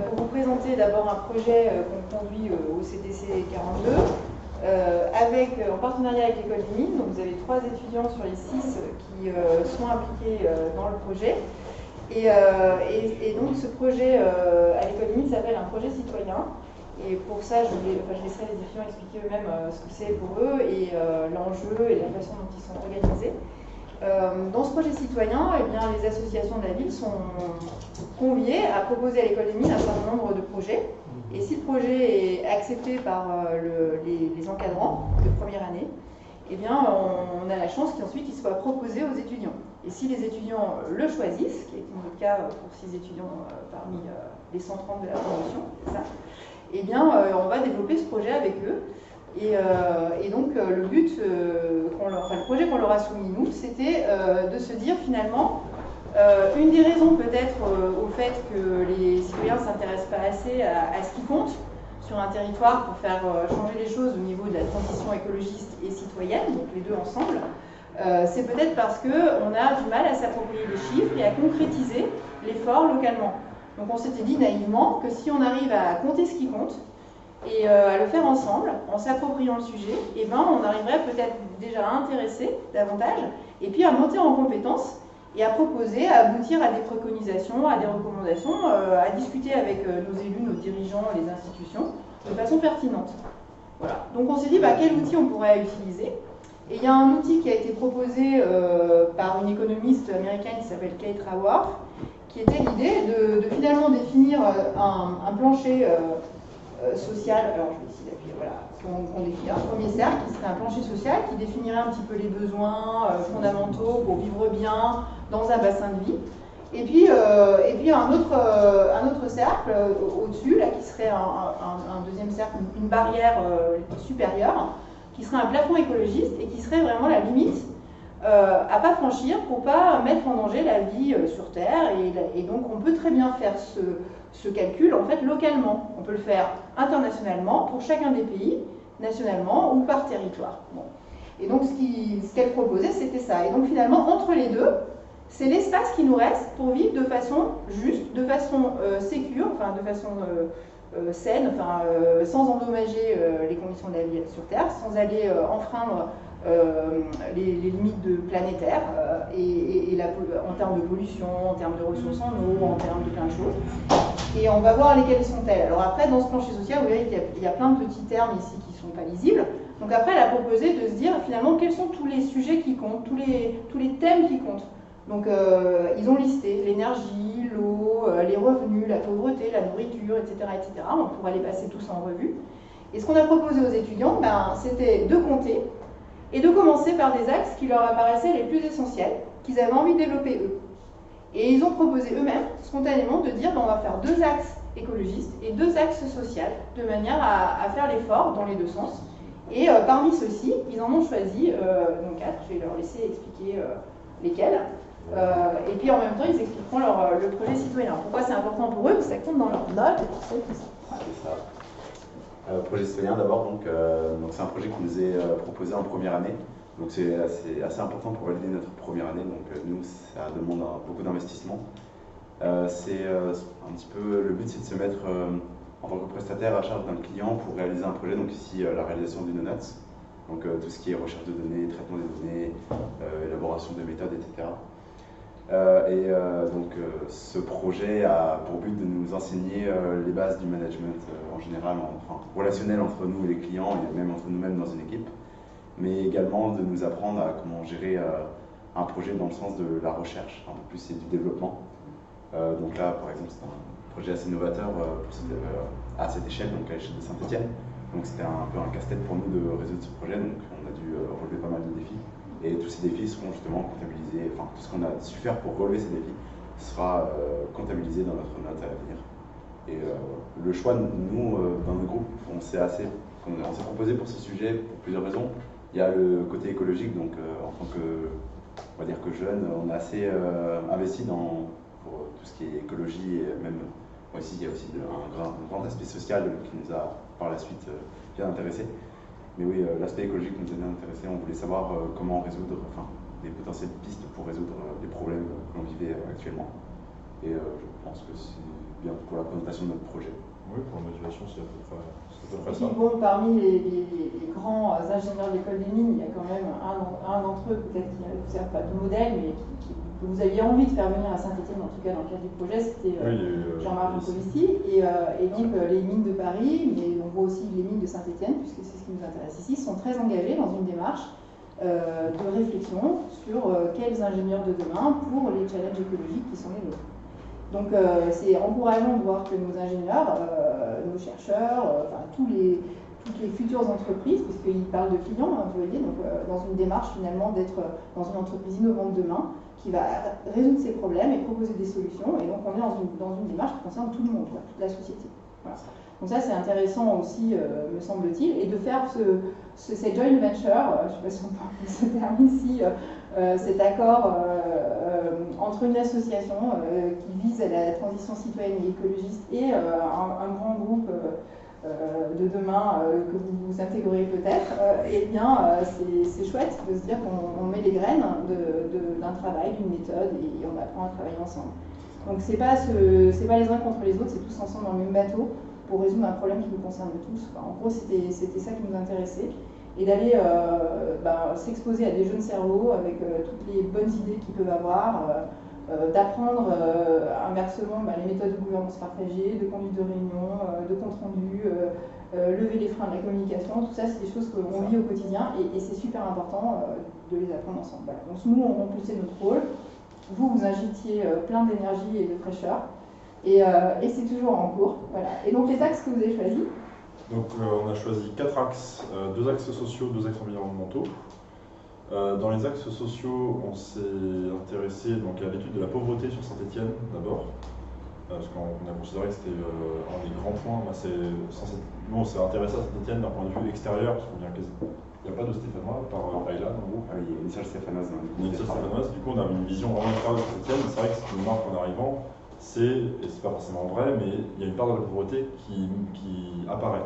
pour vous présenter d'abord un projet qu'on conduit au CTC 42, en partenariat avec l'école des mines. Donc vous avez 3 étudiants sur les 6 qui sont impliqués dans le projet. Et donc ce projet à l'école des mines s'appelle un projet citoyen. Et pour ça, je laisserai les étudiants expliquer eux-mêmes ce que c'est pour eux et l'enjeu et la façon dont ils sont organisés. Dans ce projet citoyen, eh bien, les associations de la ville sont conviées à proposer à l'école des mines un certain nombre de projets. Et si le projet est accepté par les encadrants de première année, eh bien, on a la chance qu'ensuite il soit proposé aux étudiants. Et si les étudiants le choisissent, ce qui est notre cas pour 6 étudiants parmi les 130 de la promotion, c'est ça, eh bien, on va développer ce projet avec eux. Et donc, le but, le projet qu'on leur a soumis, nous, c'était de se dire finalement, une des raisons peut-être au fait que les citoyens ne s'intéressent pas assez à ce qui compte sur un territoire pour faire changer les choses au niveau de la transition écologiste et citoyenne, donc les deux ensemble, c'est peut-être parce qu'on a du mal à s'approprier les chiffres et à concrétiser l'effort localement. Donc on s'était dit naïvement que si on arrive à compter ce qui compte, et à le faire ensemble, en s'appropriant le sujet, et ben on arriverait peut-être déjà à intéresser davantage, et puis à monter en compétences, et à proposer, à aboutir à des préconisations, à des recommandations, à discuter avec nos élus, nos dirigeants, les institutions, de façon pertinente. Voilà. Donc on s'est dit, quel outil on pourrait utiliser. Et il y a un outil qui a été proposé par une économiste américaine qui s'appelle Kate Raworth, qui était l'idée de finalement définir un plancher social, alors je vais essayer d'appuyer, voilà, qu'on définit un premier cercle qui serait un plancher social qui définirait un petit peu les besoins fondamentaux pour vivre bien dans un bassin de vie. Et puis un autre cercle au-dessus, là, qui serait un deuxième cercle, une barrière supérieure, qui serait un plafond écologiste et qui serait vraiment la limite à pas franchir pour pas mettre en danger la vie sur Terre. Et donc on peut très bien faire ce calcul en fait localement. On peut le faire internationalement pour chacun des pays, nationalement ou par territoire. Bon. Et donc ce qu'elle proposait, c'était ça. Et donc finalement, entre les deux, c'est l'espace qui nous reste pour vivre de façon juste, de façon sécure, enfin de façon saine, enfin, sans endommager les conditions de la vie sur Terre, sans aller enfreindre les limites planétaires en termes de pollution, en termes de ressources en eau, en termes de plein de choses. Et on va voir lesquelles sont-elles. Alors après, dans ce plancher social, vous voyez qu'il y a plein de petits termes ici qui ne sont pas lisibles. Donc après, elle a proposé de se dire finalement quels sont tous les sujets qui comptent, tous les thèmes qui comptent. Donc ils ont listé l'énergie, l'eau, les revenus, la pauvreté, la nourriture, etc., etc. On pourra les passer tous en revue. Et ce qu'on a proposé aux étudiants, c'était de compter et de commencer par des axes qui leur apparaissaient les plus essentiels, qu'ils avaient envie de développer eux. Et ils ont proposé eux-mêmes, spontanément, de dire on va faire 2 axes écologistes et 2 axes sociaux, de manière à faire l'effort dans les 2 sens. Et parmi ceux-ci, ils en ont choisi donc 4, je vais leur laisser expliquer lesquels. Et puis en même temps, ils expliqueront le projet citoyen. Pourquoi c'est important pour eux, parce que ça compte dans leurs notes et tout ça. C'est ça. Projet citoyen d'abord, donc c'est un projet qui nous est proposé en première année. Donc c'est assez important pour valider notre première année. Donc nous, ça demande beaucoup d'investissement. C'est un petit peu le but, c'est de se mettre en tant que prestataire à charge d'un client pour réaliser un projet. Donc ici, la réalisation d'une note, donc tout ce qui est recherche de données, traitement des données, élaboration de méthodes, etc. Donc ce projet a pour but de nous enseigner les bases du management en général, relationnel entre nous et les clients et même entre nous-mêmes dans une équipe, mais également de nous apprendre à comment gérer un projet dans le sens de la recherche, un peu plus c'est du développement. Donc là, par exemple, c'est un projet assez novateur à cette échelle, donc à l'échelle de Saint-Etienne. Donc c'était un peu un casse-tête pour nous de résoudre ce projet, donc on a dû relever pas mal de défis. Et tous ces défis seront justement comptabilisés, enfin tout ce qu'on a su faire pour relever ces défis sera comptabilisé dans notre note à l'avenir. Et le choix, nous, dans notre groupe, on s'est proposé pour ce sujet pour plusieurs raisons. Il y a le côté écologique, donc en tant que, on va dire que jeune, on est assez investi pour tout ce qui est écologie et même aussi, il y a aussi un grand aspect social qui nous a par la suite bien intéressés. Mais oui, l'aspect écologique nous a bien intéressés. On voulait savoir comment résoudre, des potentielles pistes pour résoudre des problèmes que l'on vivait actuellement. Et je pense que bien pour la présentation de notre projet. Oui, pour la motivation, c'est à peu près Et ça. puis bon, parmi les grands ingénieurs de l'école des mines, il y a quand même un d'entre eux, peut-être qui ne vous sert pas de modèle, mais que vous aviez envie de faire venir à Saint-Étienne, en tout cas dans le cadre du projet, c'était Jean-Marc Moscovici. Et donc les mines de Paris, mais on voit aussi les mines de Saint-Étienne, puisque c'est ce qui nous intéresse ici, sont très engagés dans une démarche de réflexion sur quels ingénieurs de demain pour les challenges écologiques qui sont les nôtres. Donc c'est encourageant de voir que nos ingénieurs, nos chercheurs, enfin toutes les futures entreprises, puisqu'ils parlent de clients, hein, vous voyez, donc dans une démarche finalement d'être dans une entreprise innovante demain qui va résoudre ses problèmes et proposer des solutions. Et donc on est dans une démarche qui concerne tout le monde, toute la société. Voilà. Donc ça c'est intéressant aussi, me semble-t-il, et de faire cette joint venture, je ne sais pas si on peut appeler ce terme ici, cet accord entre une association qui vise à la transition citoyenne et écologiste et un grand groupe de demain que vous intégrerez peut-être, eh bien c'est chouette de se dire qu'on met les graines d'un travail, d'une méthode et on apprend à travailler ensemble. Donc c'est pas les uns contre les autres, c'est tous ensemble dans le même bateau pour résoudre un problème qui nous concerne tous. Enfin, en gros c'était ça qui nous intéressait. Et d'aller s'exposer à des jeunes cerveaux avec toutes les bonnes idées qu'ils peuvent avoir, d'apprendre inversement les méthodes de gouvernance partagée, de conduite de réunion, de compte rendu, lever les freins de la communication, tout ça c'est des choses qu'on vit au quotidien et c'est super important de les apprendre ensemble. Voilà. Donc nous on remplissait notre rôle, vous agitiez plein d'énergie et de fraîcheur et c'est toujours en cours. Voilà. Et donc les axes que vous avez choisis. Donc on a choisi 4 axes, 2 axes sociaux, 2 axes environnementaux. Dans les axes sociaux, on s'est intéressé donc, à l'étude de la pauvreté sur Saint-Étienne d'abord, parce qu'on a considéré que c'était un des grands points. Nous on s'est intéressé à Saint-Étienne d'un point de vue extérieur, parce qu'il n'y a pas de Stéphanois par Aylan en gros. Ah oui, il y a une seule Stéphanoise. Une seule Stéphanoise, du coup on a une vision vraiment extérieure de Saint-Étienne. C'est vrai que c'est une marque en arrivant. Et c'est pas forcément vrai, mais il y a une part de la pauvreté qui apparaît.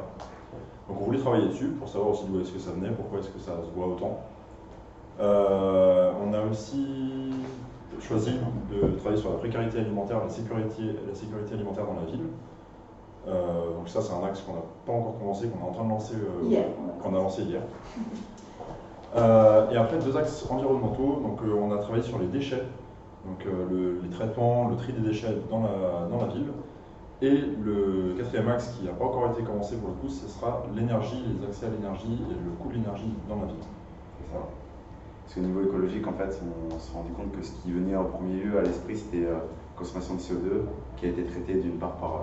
Donc on voulait travailler dessus pour savoir aussi d'où est-ce que ça venait, pourquoi est-ce que ça se voit autant. On a aussi choisi de travailler sur la précarité alimentaire, la sécurité alimentaire dans la ville. Donc ça c'est un axe qu'on n'a pas encore commencé, qu'on est en train de lancer, qu'on a lancé hier. Et après 2 axes environnementaux, donc on a travaillé sur les déchets. Donc les traitements, le tri des déchets dans la ville. Et le 4e axe qui n'a pas encore été commencé pour le coup, ce sera l'énergie, les accès à l'énergie et le coût de l'énergie dans la ville. C'est ça. Parce qu'au niveau écologique, en fait, on s'est rendu compte que ce qui venait en premier lieu à l'esprit, c'était la consommation de CO2, qui a été traitée d'une part par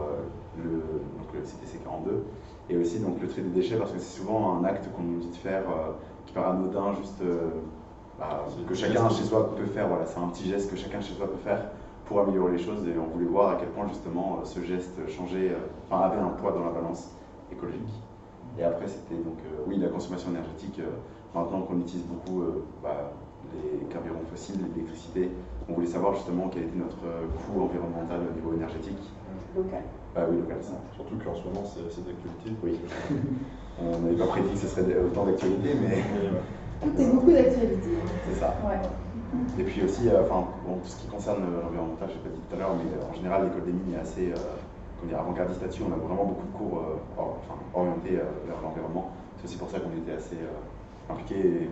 le CTC 42, et aussi donc, le tri des déchets, parce que c'est souvent un acte qu'on nous dit de faire qui paraît anodin, juste que chacun chez soi peut faire. Voilà, c'est un petit geste que chacun chez soi peut faire pour améliorer les choses, et on voulait voir à quel point justement ce geste avait un poids dans la balance écologique. Et après c'était donc oui, la consommation énergétique. Maintenant qu'on utilise beaucoup les carburants fossiles, l'électricité, on voulait savoir justement quel était notre coût environnemental au niveau énergétique. Local. Oui, local, ça. Surtout qu'en ce moment c'est d'actualité. Oui. On n'avait pas prédit que ce serait autant d'actualité, mais... Tout est beaucoup d'actualité. C'est ça. Ouais. Et puis aussi, tout ce qui concerne l'environnemental, je ne l'ai pas dit tout à l'heure, mais en général, l'école des mines est assez avant-gardiste là-dessus. On a vraiment beaucoup de cours orientés vers l'environnement. C'est aussi pour ça qu'on était assez impliqués.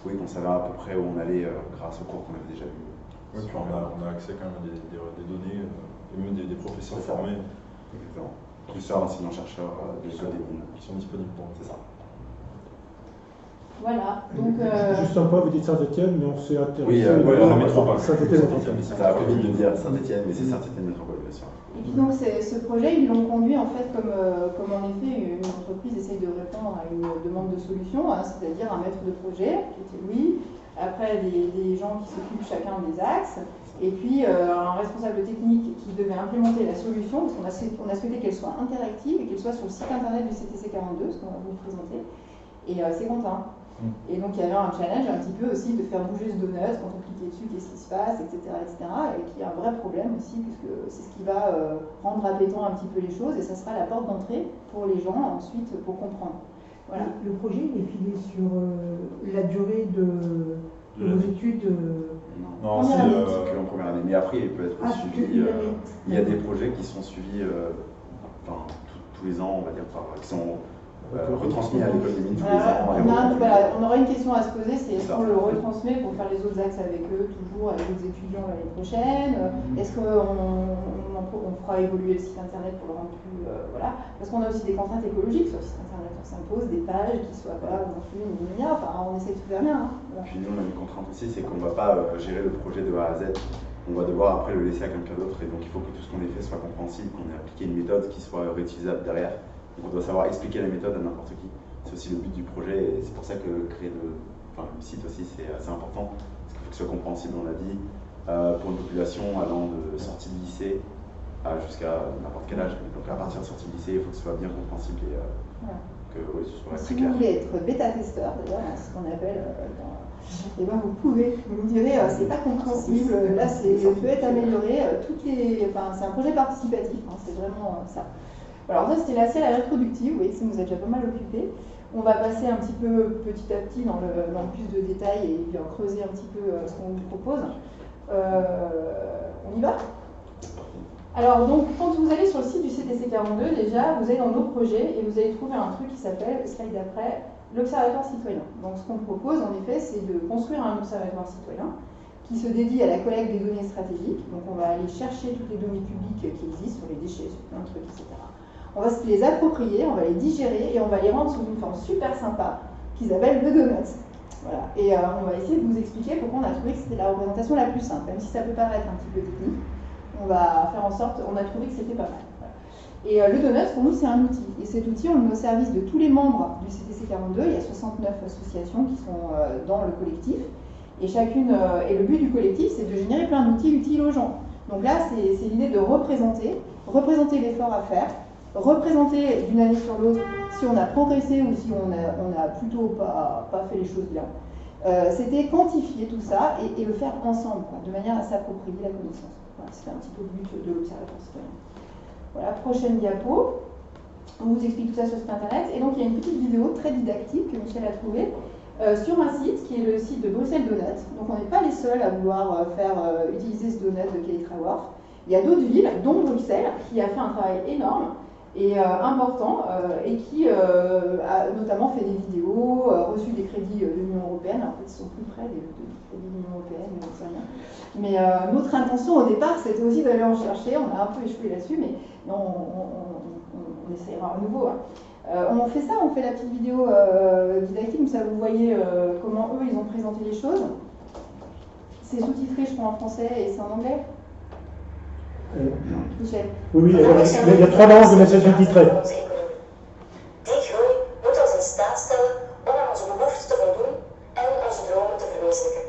Oui, qu'on savait à peu près où on allait grâce aux cours qu'on avait déjà vus. Oui, puis on a accès quand même à des données, et même des professeurs formés. Exactement. Qui sont enseignants-chercheurs de l'école des mines. Qui sont disponibles pour nous. C'est ça. Voilà, donc... Juste un point, vous dites Saint-Étienne, mais on s'est intéressé... Oui, la métropole. Saint-Étienne. Ça a fait vite de dire Saint-Étienne, mais c'est Saint-Étienne métropole, bien sûr. Et puis donc ce projet, ils l'ont conduit en fait comme en effet une entreprise essaye de répondre à une demande de solution, c'est-à-dire un maître de projet, qui était Louis, après des gens qui s'occupent chacun des axes, et puis un responsable technique qui devait implémenter la solution, parce qu'on a souhaité qu'elle soit interactive et qu'elle soit sur le site internet du CTC 42, ce qu'on va vous présenter, et c'est Quentin. Et donc il y avait un challenge un petit peu aussi de faire bouger ce donut, quand on cliquait dessus, qu'est-ce qui se passe, etc., et qui est un vrai problème aussi, puisque c'est ce qui va rendre appétant un petit peu les choses, et ça sera la porte d'entrée pour les gens ensuite pour comprendre. Voilà. Le projet il est filé sur la durée de vos études. Non, Non, Première année. C'est que en première année. Mais après, il peut être suivi. Il y a des projets qui sont suivis tous les ans, on va dire, qui sont retransmis à l'école des mines tous les ans. On aura une question à se poser, c'est est-ce Ça. qu'on le retransmet pour faire les autres axes avec eux, toujours avec les étudiants l'année prochaine? Est-ce qu'on fera évoluer le site internet pour le rendre plus... voilà. Parce qu'on a aussi des contraintes écologiques sur le site internet. On s'impose des pages qui soient pas non plus enfin on essaie de tout faire bien. Hein. Voilà. Puis nous, on a une contrainte aussi, c'est qu'on ne va pas gérer le projet de A à Z. On va devoir après le laisser à quelqu'un d'autre, et donc il faut que tout ce qu'on ait fait soit compréhensible, qu'on ait appliqué une méthode qui soit réutilisable derrière. Donc on doit savoir expliquer la méthode à n'importe qui. C'est aussi le but du projet, et c'est pour ça que créer le site aussi, c'est assez important, parce qu'il faut que ce soit compréhensible, on l'a dit, pour une population allant de sortie de lycée jusqu'à n'importe quel âge. Donc à partir de sortie de lycée, il faut que ce soit bien compréhensible et que ce soit très Si clair. vous voulez être bêta-testeur, d'ailleurs, c'est ce qu'on appelle, et ben vous pouvez, vous me direz, c'est pas compréhensible, là ça peut être amélioré, c'est un projet participatif, hein, c'est vraiment ça. Alors ça c'était la salle introductive, vous voyez que ça nous a déjà pas mal occupé. On va passer un petit peu petit à petit dans le plus de détails et puis creuser un petit peu ce qu'on vous propose. On y va ? Alors donc quand vous allez sur le site du CTC 42, déjà vous allez dans nos projets et vous allez trouver un truc qui s'appelle, slide d'après, l'Observatoire citoyen. Donc ce qu'on propose en effet c'est de construire un observatoire citoyen qui se dédie à la collecte des données stratégiques. Donc on va aller chercher toutes les données publiques qui existent sur les déchets, sur plein de trucs, etc. On va se les approprier, on va les digérer et on va les rendre sous une forme super sympa qu'ils appellent le donut. Voilà. Et on va essayer de vous expliquer pourquoi on a trouvé que c'était la représentation la plus simple, même si ça peut paraître un petit peu technique. On va faire en sorte, on a trouvé que c'était pas mal. Voilà. Et le donut, pour nous, c'est un outil. Et cet outil, on le met au service de tous les membres du CTC 42. Il y a 69 associations qui sont dans le collectif. Et et le but du collectif, c'est de générer plein d'outils utiles aux gens. Donc là, c'est l'idée de représenter l'effort à faire, représenter d'une année sur l'autre si on a progressé ou si on a plutôt pas fait les choses bien. C'était quantifier tout ça et le faire ensemble, quoi, de manière à s'approprier la connaissance. Voilà, c'était un petit peu le but de l'Observatoire citoyen. Voilà, prochaine diapo. On vous explique tout ça sur le site internet. Et donc il y a une petite vidéo très didactique que Michel a trouvée sur un site qui est le site de Bruxelles Donut. Donc on n'est pas les seuls à vouloir utiliser ce donut de Kelly Traworth. Il y a d'autres villes, dont Bruxelles, qui a fait un travail énorme et important et qui a notamment fait des vidéos, reçu des crédits de l'Union européenne. Alors, en fait, ils sont plus près des crédits de l'Union européenne, mais on sait rien. Mais notre intention au départ, c'était aussi d'aller en chercher. On a un peu échoué là-dessus, mais on essaiera à nouveau. Hein. On fait ça, on fait la petite vidéo didactique, comme ça vous voyez comment eux, ils ont présenté les choses. C'est sous-titré, je crois, en français et c'est en anglais. Michel. Oui, il y a 3 langues de messages sous-titrés. Die groei moet ons in staat stellen om aan onze behoeften te voldoen en onze dromen te verwezenlijken.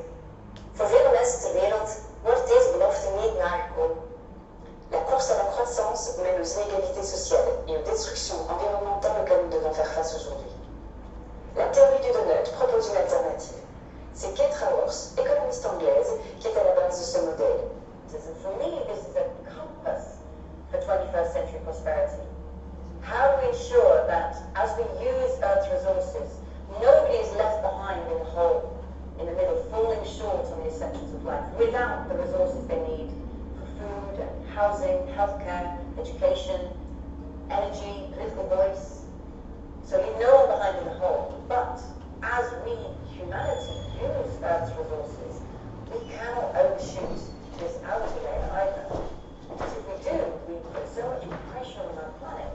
Voor vele mensen ter wereld wordt deze belofte niet nagekomen. La course à la croissance mène aux inégalités sociales et aux destructions environnementales auxquelles nous devons faire face aujourd'hui. La théorie du donut propose une alternative. C'est Kate Raworth, économiste anglaise, qui est à la base de ce modèle. For me, this is a compass for 21st century prosperity. How do we ensure that as we use Earth's resources, nobody is left behind in the hole, in the middle, falling short on the essentials of life, without the resources they need for food and housing, healthcare, education, energy, political voice. So leave no one behind in the hole. But as we, humanity, use Earth's resources, we cannot overshoot this outer layer either. Because if we do, we put so much pressure on our planet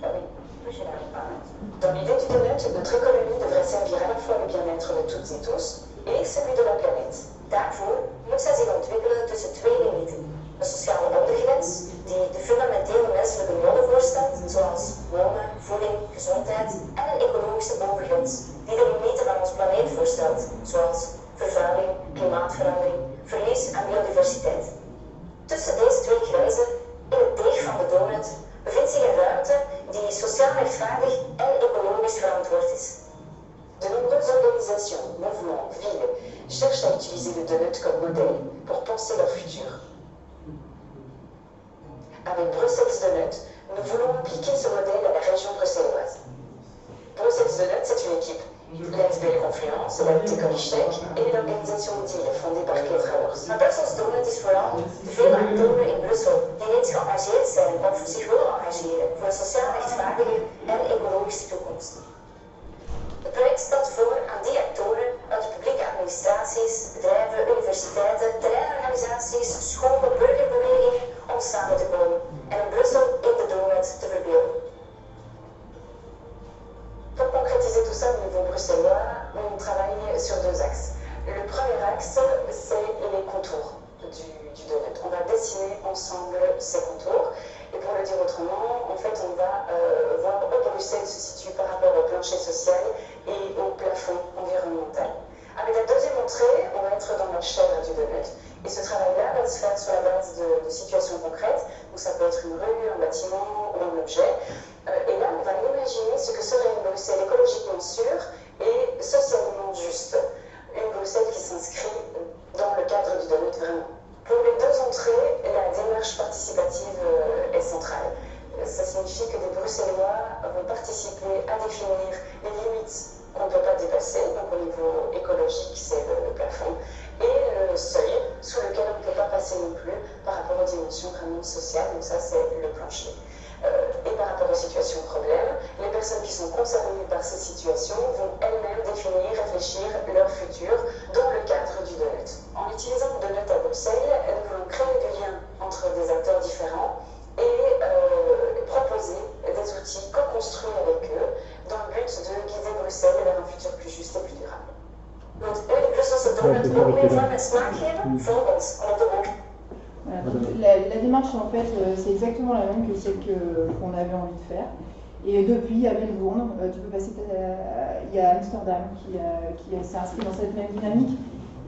that we push it out of balance. Dans l'idée du donut, notre économie devrait servir à la fois le bien-être de toutes et tous et celui de la planète. Daarvoor moet zij zich ontwikkelen tussen 2 limieten. Een sociale ondergrens die de fundamentele menselijke noden voorstelt, zoals wonen, voeding, gezondheid, en een ecologische bovengrens die de limieten van ons planeet voorstelt, zoals vervuiling, klimaatverandering, verlies aan biodiversiteit. Tussen deze 2 grenzen, in het deeg van de donut, bevindt zich een ruimte die sociaal rechtvaardig en ecologisch verantwoord is. De nombreuses organisations, mouvements, villes cherchent à utiliser le donut comme modèle pour penser leur futur. Avec Bruxelles Donut, nous voulons appliquer ce modèle à la région bruxelloise. Bruxelles Donut, c'est une équipe Lijnsbeke Confluence, de Ecolichec et de l'organisation Motiele, fondée par Kees Rabbers. Maar Brussels Donut is vooral de vele actoren in Brussel die reeds geëngageerd zijn of zich willen engageren voor een sociaal rechtvaardige en ecologische toekomst. Het project stelt voor aan die actoren uit de publieke administraties, bedrijven, universiteiten, terreinorganisaties, scholen, burgerbewegingen om samen te komen en een Brussel in de donut te verbeelden. Pour concrétiser tout ça au niveau bruxellois, on travaille sur deux axes. Le premier axe, c'est les contours du donut. On va dessiner ensemble ces contours. Et pour le dire autrement, en fait, on va voir où Bruxelles se situe par rapport au plancher social et au plafond environnemental. Avec la deuxième entrée, on va être dans la chair du donut. Et ce travail-là va se faire sur la base de situations concrètes. Donc ça peut être une rue, un bâtiment ou un objet. Et là, on va imaginer ce que serait une Bruxelles écologiquement sûre et socialement juste. Une Bruxelles qui s'inscrit dans le cadre du donut vraiment. Pour les deux entrées, la démarche participative est centrale. Ça signifie que des Bruxellois vont participer à définir les limites qu'on ne peut pas dépasser, donc au niveau écologique, c'est le plafond, et le seuil sous lequel on ne peut pas passer non plus par rapport aux dimensions vraiment sociales, donc ça c'est le plancher. Et par rapport aux situations problèmes, les personnes qui sont concernées par ces situations vont elles-mêmes définir, réfléchir leur futur dans le cadre du donut. En utilisant le donut à Bruxelles, nous voulons créer du lien entre des acteurs différents et proposer des outils co-construits avec eux dans le but de guider Bruxelles vers un futur plus juste et plus durable. Want de Brusselse donut ook meer vorm en smaak geven? Volg ons op de hoek. Voilà, donc la démarche en fait c'est exactement la même que celle qu'on avait envie de faire. Et depuis à Melbourne, tu peux passer il y a Amsterdam qui s'est inscrit dans cette même dynamique.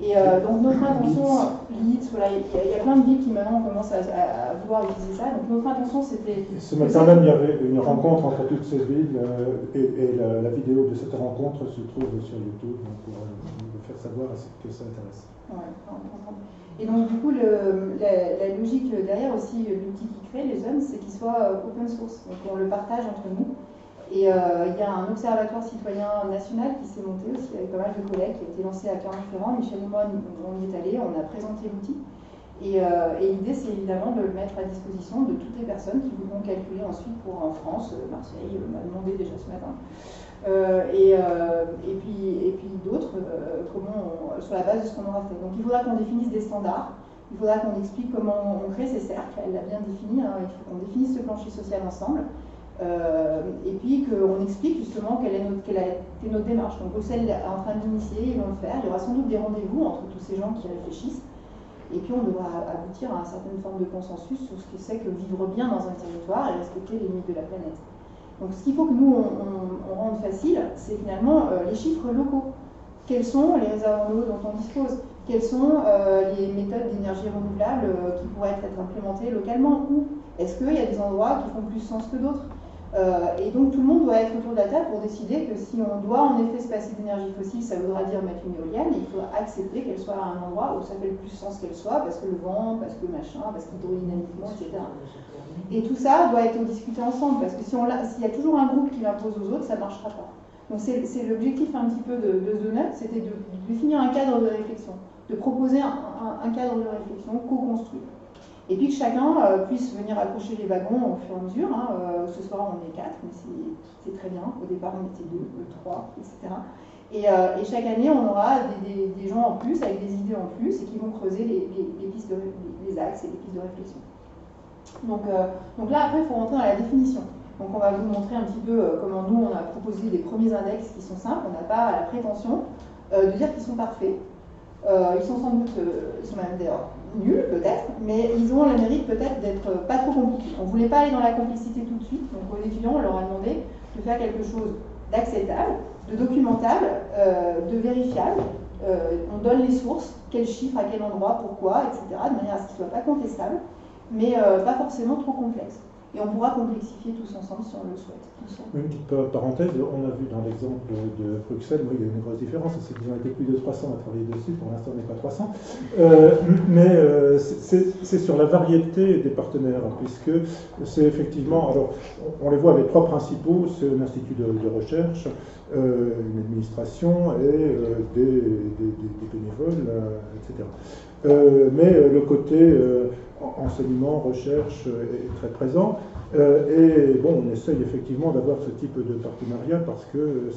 Et donc notre intention, Leeds, voilà, il y a plein de villes qui maintenant commencent à vouloir utiliser ça. Donc notre intention c'était... Ce matin même, il y avait une rencontre entre toutes ces villes et la vidéo de cette rencontre se trouve sur YouTube pour faire savoir à ceux que ça intéresse. Ouais, et donc du coup, la logique derrière aussi, l'outil qui crée les jeunes, c'est qu'il soit open source, donc on le partage entre nous. Et il y a un observatoire citoyen national qui s'est monté aussi avec pas mal de collègues, qui a été lancé à Clermont-Ferrand. Michel et moi, on y est allés, on a présenté l'outil. Et l'idée, c'est évidemment de le mettre à disposition de toutes les personnes qui voudront calculer ensuite pour en France, Marseille m'a demandé déjà ce matin. Et puis d'autres, sur la base de ce qu'on aura fait. Donc il faudra qu'on définisse des standards, il faudra qu'on explique comment on crée ces cercles, elle l'a bien défini, hein, il faut qu'on définisse ce plancher social ensemble, et puis qu'on explique justement quelle a été notre démarche. Donc Bruxelles est en train d'initier, ils vont le faire, il y aura sans doute des rendez-vous entre tous ces gens qui réfléchissent, et puis on devra aboutir à une certaine forme de consensus sur ce que c'est que vivre bien dans un territoire et respecter les limites de la planète. Donc ce qu'il faut que nous, on rende facile, c'est finalement les chiffres locaux. Quelles sont les réserves en eau dont on dispose? Quelles sont les méthodes d'énergie renouvelable qui pourraient être implémentées localement? Ou est-ce qu'il y a des endroits qui font plus sens que d'autres? Et donc tout le monde doit être autour de la table pour décider que si on doit en effet se passer d'énergie fossile, ça voudra dire mettre une éolienne, et il faudra accepter qu'elle soit à un endroit où ça fait le plus sens qu'elle soit, parce que le vent, parce que machin, parce qu'hydrodynamiquement, etc. Et tout ça doit être discuté ensemble, parce que s'il y a toujours un groupe qui l'impose aux autres, ça ne marchera pas. Donc c'est l'objectif un petit peu de Donut, c'était de définir un cadre de réflexion, de proposer un cadre de réflexion co-construit. Et puis que chacun puisse venir accrocher les wagons au fur et à mesure. Hein. Ce soir on est 4, mais c'est très bien. Au départ on était 2, 3, etc. Et chaque année on aura des gens en plus, avec des idées en plus, et qui vont creuser les axes et les pistes de réflexion. Donc là après il faut rentrer dans la définition. Donc on va vous montrer un petit peu comment nous on a proposé des premiers index qui sont simples. On n'a pas la prétention de dire qu'ils sont parfaits. Ils sont sans doute, ils sont même d'ailleurs nuls peut-être, mais ils ont le mérite peut-être d'être pas trop compliqués. On ne voulait pas aller dans la complicité tout de suite, donc aux étudiants on leur a demandé de faire quelque chose d'acceptable, de documentable, de vérifiable. On donne les sources, quels chiffres, à quel endroit, pourquoi, etc., de manière à ce qu'ils ne soient pas contestables, mais pas forcément trop complexes. Et on pourra complexifier tous ensemble si on le souhaite. Une petite parenthèse, on a vu dans l'exemple de Bruxelles, il y a une grosse différence, c'est qu'ils ont été plus de 300 à travailler dessus, pour l'instant on n'est pas 300, mais c'est sur la variété des partenaires, puisque c'est effectivement, alors on les voit, les trois principaux, c'est un institut de recherche, une administration et des bénévoles, etc. Mais le côté enseignement, recherche est très présent. Et bon, on essaye effectivement d'avoir ce type de partenariat parce que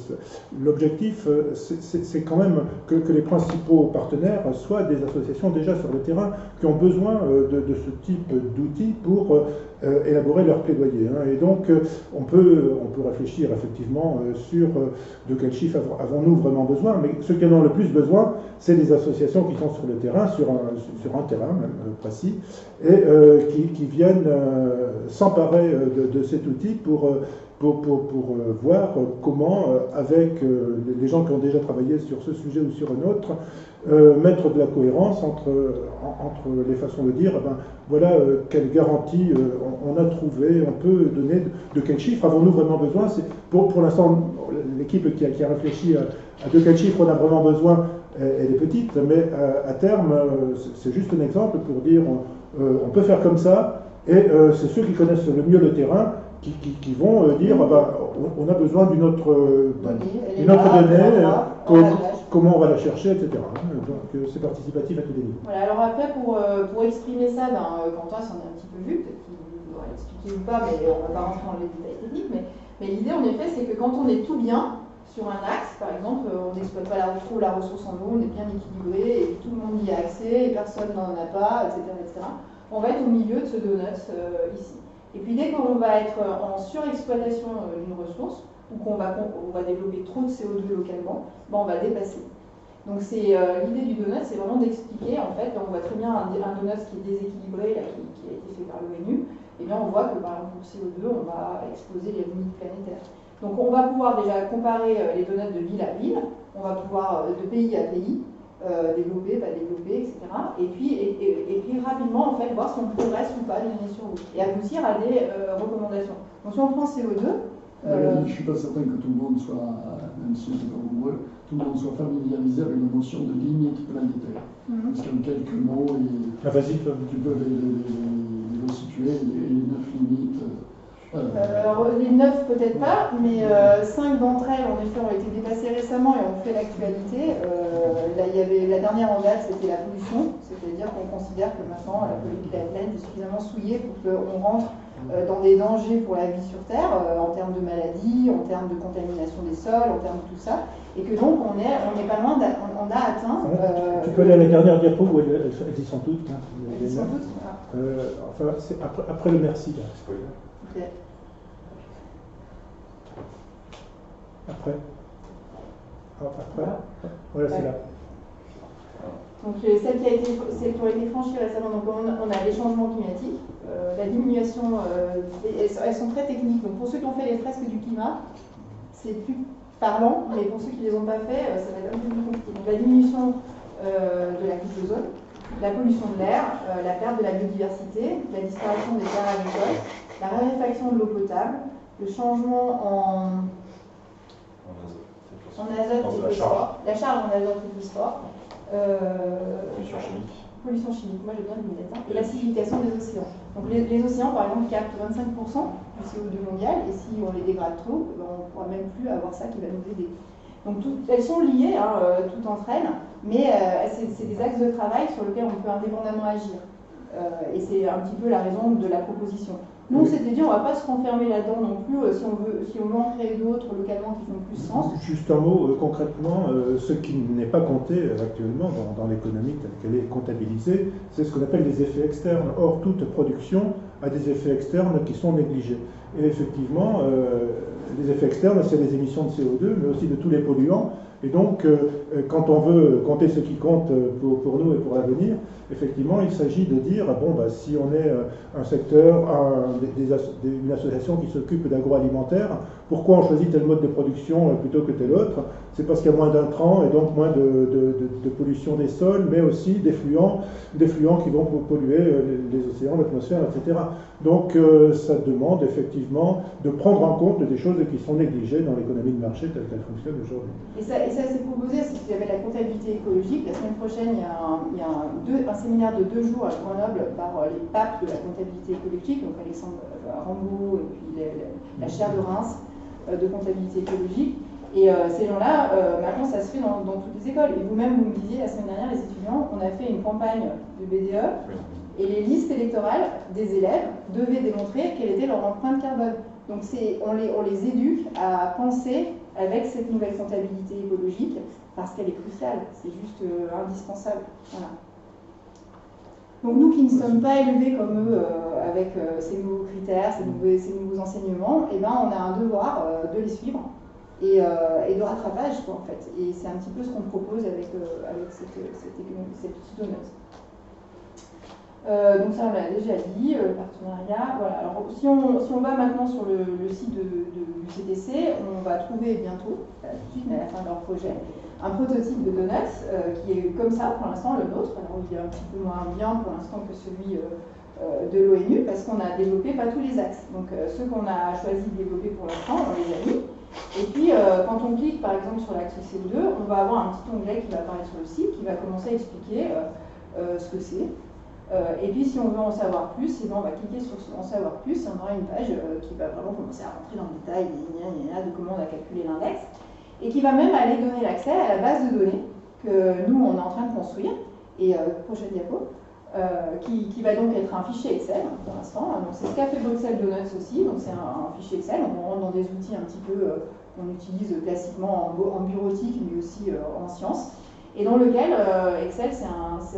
l'objectif, c'est quand même que les principaux partenaires soient des associations déjà sur le terrain qui ont besoin de ce type d'outils pour élaborer leur plaidoyer. Et donc, on peut réfléchir effectivement sur de quel chiffre avons-nous vraiment besoin, mais ce qui en ont le plus besoin, c'est des associations qui sont sur le terrain, sur un terrain même précis, et qui viennent s'emparer de cet outil pour voir comment, avec les gens qui ont déjà travaillé sur ce sujet ou sur un autre, mettre de la cohérence entre les façons de dire, voilà quelle garantie on a trouvé, on peut donner, de quel chiffre avons-nous vraiment besoin. Pour l'instant, l'équipe qui a réfléchi à de quel chiffre on a vraiment besoin, elle est petite, mais à terme, c'est juste un exemple pour dire on peut faire comme ça, et c'est ceux qui connaissent le mieux le terrain qui vont dire on a besoin d'une autre donnée, comment on va la chercher, etc. Donc c'est participatif à tous les niveaux. Voilà, alors après pour exprimer ça, Quentin s'en est un petit peu vu, peut-être qu'il va l'expliquer ou pas, mais on ne va pas rentrer dans les détails techniques, mais l'idée en effet c'est que quand on est tout bien sur un axe, par exemple, on n'exploite pas trop la ressource en eau, on est bien équilibré et tout le monde y a accès et personne n'en a pas, etc., etc. On va être au milieu de ce donut ici. Et puis dès qu'on va être en surexploitation d'une ressource, ou qu'on va développer trop de CO2 localement, on va dépasser. Donc l'idée du donut, c'est vraiment d'expliquer, en fait, on voit très bien un donut qui est déséquilibré, là, qui a été fait par l'ONU, et bien on voit que par exemple pour CO2, on va exploser les limites planétaires. Donc on va pouvoir déjà comparer les donuts de ville à ville, on va pouvoir de pays à pays, développer, pas développer, etc. Et puis rapidement, en fait, voir si on progresse ou pas d'une année sur l'autre. Et aboutir à des recommandations. Donc si on prend CO2... je ne suis pas certain que tout le monde soit, même si on n'est pas nombreux, tout le monde soit familiarisé avec la notion de limite planétaire. Parce qu'en quelques mots, tu peux les situer, les 9 limites. Alors, les 9 peut-être pas, mais 5 d'entre elles en effet ont été dépassées récemment et ont fait l'actualité. Là, il y avait la dernière en date, c'était la pollution, c'est-à-dire qu'on considère que maintenant la planète est suffisamment souillée pour qu'on rentre dans des dangers pour la vie sur Terre, en termes de maladies, en termes de contamination des sols, en termes de tout ça, et que donc on est pas loin, on a atteint. Tu peux aller à la dernière diapo où elles y sont toutes. Elles y sont toutes. Enfin, c'est après le merci. Là. Okay. Après. Voilà, c'est là. Donc celles qui ont été franchies récemment, donc on a les changements climatiques, la diminution, elles sont très techniques. Donc pour ceux qui ont fait les fresques du climat, c'est plus parlant, mais pour ceux qui ne les ont pas fait, ça va être un peu plus compliqué. Donc la diminution de la couche d'ozone, la pollution de l'air, la perte de la biodiversité, la disparition des terres agricoles, la raréfaction de l'eau potable, le changement en azote et phosphore, la charge en azote et phosphore, pollution chimique, moi j'ai bien le lunettes, et l'acidification des océans. Donc les océans par exemple captent 25% du CO2 mondial, et si on les dégrade trop, on ne pourra même plus avoir ça qui va nous aider. Donc elles sont liées, toutes entre elles, mais c'est des axes de travail sur lesquels on peut indépendamment agir. Et c'est un petit peu la raison de la proposition. Nous, on s'était dit, on ne va pas se renfermer là-dedans non plus, si on veut en créer d'autres localement qui font plus sens. Juste un mot, concrètement, ce qui n'est pas compté actuellement dans l'économie telle qu'elle est comptabilisée, c'est ce qu'on appelle les effets externes. Or, toute production a des effets externes qui sont négligés. Et effectivement, les effets externes, c'est les émissions de CO2, mais aussi de tous les polluants. Et donc, quand on veut compter ce qui compte pour nous et pour l'avenir, effectivement, il s'agit de dire, bon, bah, si on est un secteur, une association qui s'occupe d'agroalimentaire, pourquoi on choisit tel mode de production plutôt que tel autre? C'est parce qu'il y a moins d'intrants et donc moins de pollution des sols, mais aussi d'effluents qui vont polluer les océans, l'atmosphère, etc. Donc ça demande effectivement de prendre en compte des choses qui sont négligées dans l'économie de marché telle qu'elle fonctionne aujourd'hui. Et ça c'est proposé, c'est qu'il y avait la comptabilité écologique. La semaine prochaine, il y a un séminaire de 2 jours à Grenoble par les papes de la comptabilité écologique, donc Alexandre Rambaud et puis la chaire de Reims de comptabilité écologique. Et ces gens-là, maintenant, ça se fait dans toutes les écoles. Et vous-même, vous me disiez, la semaine dernière, les étudiants, on a fait une campagne de BDE, et les listes électorales des élèves devaient démontrer quelle était leur empreinte carbone. Donc on les éduque à penser avec cette nouvelle comptabilité écologique, parce qu'elle est cruciale, c'est juste indispensable. Voilà. Donc nous qui ne sommes pas élevés comme eux, avec ces nouveaux critères, ces nouveaux enseignements, eh ben, on a un devoir de les suivre. Et de rattrapage, quoi, en fait. Et c'est un petit peu ce qu'on propose avec cette petite donut. Donc ça, on l'a déjà dit, partenariat. Voilà. Alors, si on va maintenant sur le site du CTC, on va trouver bientôt, tout de suite, mais à la fin de leur projet, un prototype de donut qui est comme ça, pour l'instant, le nôtre. Alors, il est un petit peu moins bien pour l'instant que celui de l'ONU, parce qu'on a développé pas tous les axes. Donc, ceux qu'on a choisi de développer pour l'instant, on les a mis. Et puis, quand on clique par exemple sur l'axe CO2, on va avoir un petit onglet qui va apparaître sur le site, qui va commencer à expliquer ce que c'est. Et puis, si on veut en savoir plus, eh ben, on va cliquer sur en savoir plus et on aura une page qui va vraiment commencer à rentrer dans le détail de comment on a calculé l'index, et qui va même aller donner l'accès à la base de données que nous, on est en train de construire. Et prochaine diapo. Qui va donc être un fichier Excel pour l'instant. Donc c'est ce qu'a fait Bruxelles Donuts aussi, donc c'est un fichier Excel. On rentre dans des outils un petit peu qu'on utilise classiquement en bureautique, mais aussi en sciences, et dans lequel Excel, ça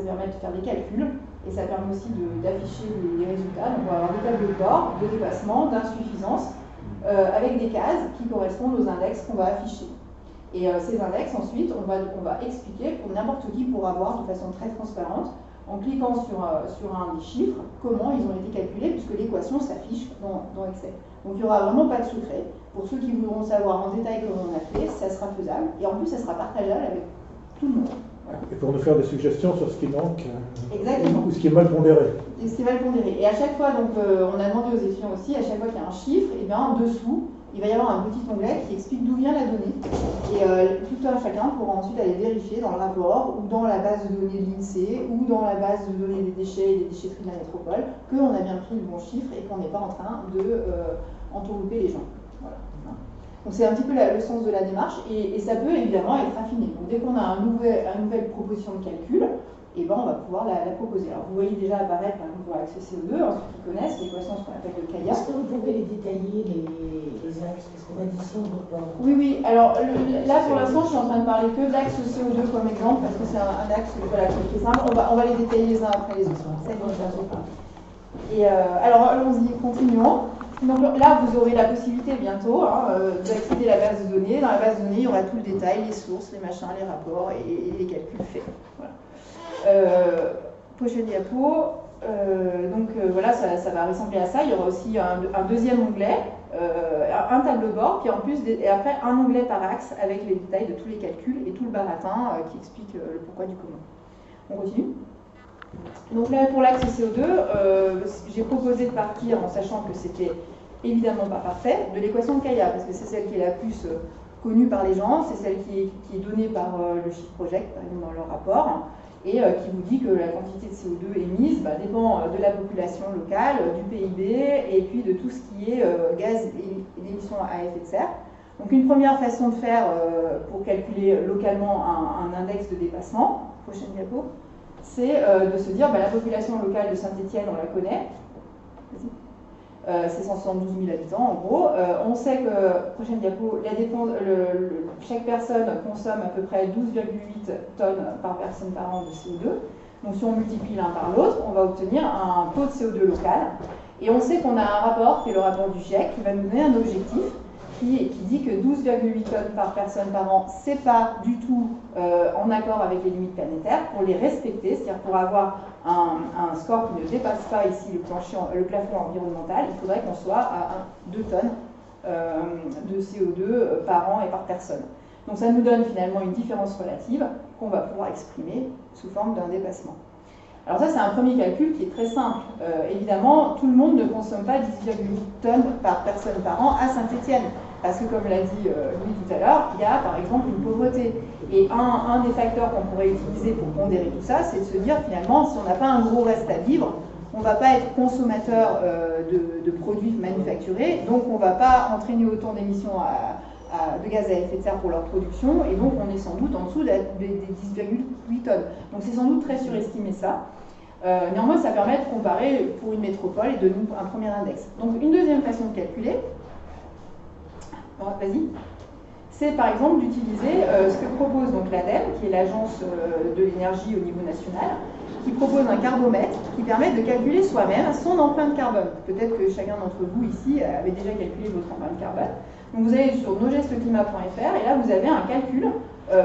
permet de faire des calculs, et ça permet aussi d'afficher les résultats. Donc on va avoir des tableaux de bord, de dépassement, d'insuffisance, avec des cases qui correspondent aux index qu'on va afficher. Et ces index, ensuite, on va expliquer pour n'importe qui pour avoir de façon très transparente, en cliquant sur un des chiffres, comment ils ont été calculés, puisque l'équation s'affiche dans Excel. Donc il n'y aura vraiment pas de secret. Pour ceux qui voudront savoir en détail comment on a fait, ça sera faisable. Et en plus, ça sera partageable avec tout le monde. Voilà. Et pour nous faire des suggestions sur ce qui manque, exactement, ou ce qui est mal pondéré. Et ce qui est mal pondéré. Et à chaque fois, donc, on a demandé aux étudiants aussi, à chaque fois qu'il y a un chiffre, et bien en dessous, il va y avoir un petit onglet qui explique d'où vient la donnée. Et tout un chacun pourra ensuite aller vérifier dans le rapport, ou dans la base de données de l'INSEE, ou dans la base de données des déchets et des déchetteries de la métropole, qu'on a bien pris le bon chiffre et qu'on n'est pas en train de entourlouper les gens. Voilà. Donc c'est un petit peu le sens de la démarche, et ça peut évidemment être affiné. Donc dès qu'on a une nouvelle proposition de calcul, et ben on va pouvoir la proposer. Alors vous voyez déjà apparaître, par exemple, pour l'axe CO2, ceux qui connaissent l'équation, ce qu'on appelle le CAIA. Est-ce que vous pouvez les détailler, les axes, parce qu'on a dit ça au rapport? Oui. Alors là, pour l'instant, je suis en train de parler que de l'axe CO2 comme exemple, parce que c'est un axe voilà, qui est simple. On va les détailler les uns après les autres. Et alors, allons-y, continuons. Donc là, vous aurez la possibilité bientôt d'accéder à la base de données. Dans la base de données, il y aura tout le détail, les sources, les machins, les rapports et les calculs faits. Voilà. Prochaine diapo. Voilà, ça va ressembler à ça. Il y aura aussi un deuxième onglet, un tableau de bord, puis en plus, et après un onglet par axe avec les détails de tous les calculs et tout le baratin qui explique le pourquoi du comment. On continue. Donc là, pour l'axe CO2, j'ai proposé de partir en sachant que c'était évidemment pas parfait, de l'équation de CAIA, parce que c'est celle qui est la plus connue par les gens, c'est celle qui est donnée par le Shift Project, par exemple, dans leur rapport, et qui vous dit que la quantité de CO2 émise dépend de la population locale, du PIB, et puis de tout ce qui est gaz et émissions à effet de serre. Donc une première façon de faire pour calculer localement un index de dépassement, prochaine diapo, c'est de se dire la population locale de Saint-Étienne, on la connaît, c'est 172 000 habitants en gros. On sait que, prochaine diapo, chaque personne consomme à peu près 12,8 tonnes par personne par an de CO2. Donc si on multiplie l'un par l'autre, on va obtenir un taux de CO2 local. Et on sait qu'on a un rapport, qui est le rapport du GIEC, qui va nous donner un objectif qui dit que 12,8 tonnes par personne par an, c'est pas du tout en accord avec les limites planétaires. Pour les respecter, c'est-à-dire pour avoir un score qui ne dépasse pas ici le plafond environnemental, il faudrait qu'on soit à 2 tonnes de CO2 par an et par personne. Donc ça nous donne finalement une différence relative qu'on va pouvoir exprimer sous forme d'un dépassement. Alors ça, c'est un premier calcul qui est très simple. Évidemment, tout le monde ne consomme pas 10,8 tonnes par personne par an à Saint-Étienne. Parce que, comme l'a dit Louis tout à l'heure, il y a par exemple une pauvreté. Et un des facteurs qu'on pourrait utiliser pour pondérer tout ça, c'est de se dire finalement, si on n'a pas un gros reste à vivre, on ne va pas être consommateur de produits manufacturés, donc on ne va pas entraîner autant d'émissions de gaz à effet de serre pour leur production, et donc on est sans doute en dessous des 10,8 tonnes. Donc c'est sans doute très surestimé ça. Néanmoins, ça permet de comparer pour une métropole et de donner un premier index. Donc une deuxième façon de calculer, vas-y, c'est par exemple d'utiliser ce que propose donc l'ADEME, qui est l'agence de l'énergie au niveau national, qui propose un carbomètre qui permet de calculer soi-même son empreinte carbone. Peut-être que chacun d'entre vous ici avait déjà calculé votre empreinte carbone. Donc vous allez sur nosgestesclimat.fr et là vous avez un calcul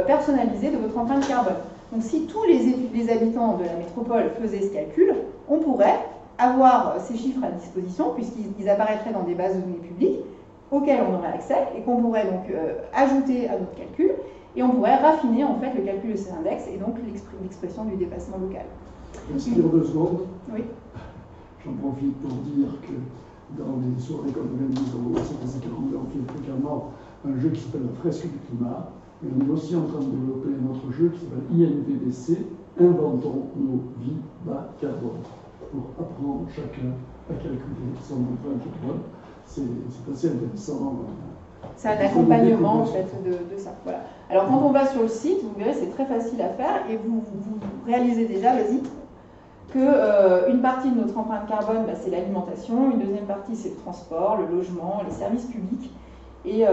personnalisé de votre empreinte carbone. Donc si tous les habitants de la métropole faisaient ce calcul, on pourrait avoir ces chiffres à disposition puisqu'ils apparaîtraient dans des bases de données publiques auxquelles on aurait accès et qu'on pourrait donc ajouter à notre calcul et on pourrait raffiner en fait le calcul de ces index et donc l'expression du dépassement local. Je vais dire 2 secondes. Oui. J'en profite pour dire que dans les soirées qu'on organise au CDC42, on fait fréquemment un jeu qui s'appelle la fresque du climat. Et on est aussi en train de développer notre jeu qui s'appelle INVDC, Inventons nos vies bas carbone, pour apprendre chacun à calculer son empreinte carbone. C'est assez intéressant. C'est un accompagnement en fait de ça. Voilà. Alors quand on va sur le site, vous verrez c'est très facile à faire et vous réalisez déjà, vas-y, qu'une partie de notre empreinte carbone, c'est l'alimentation, une deuxième partie c'est le transport, le logement, les services publics, et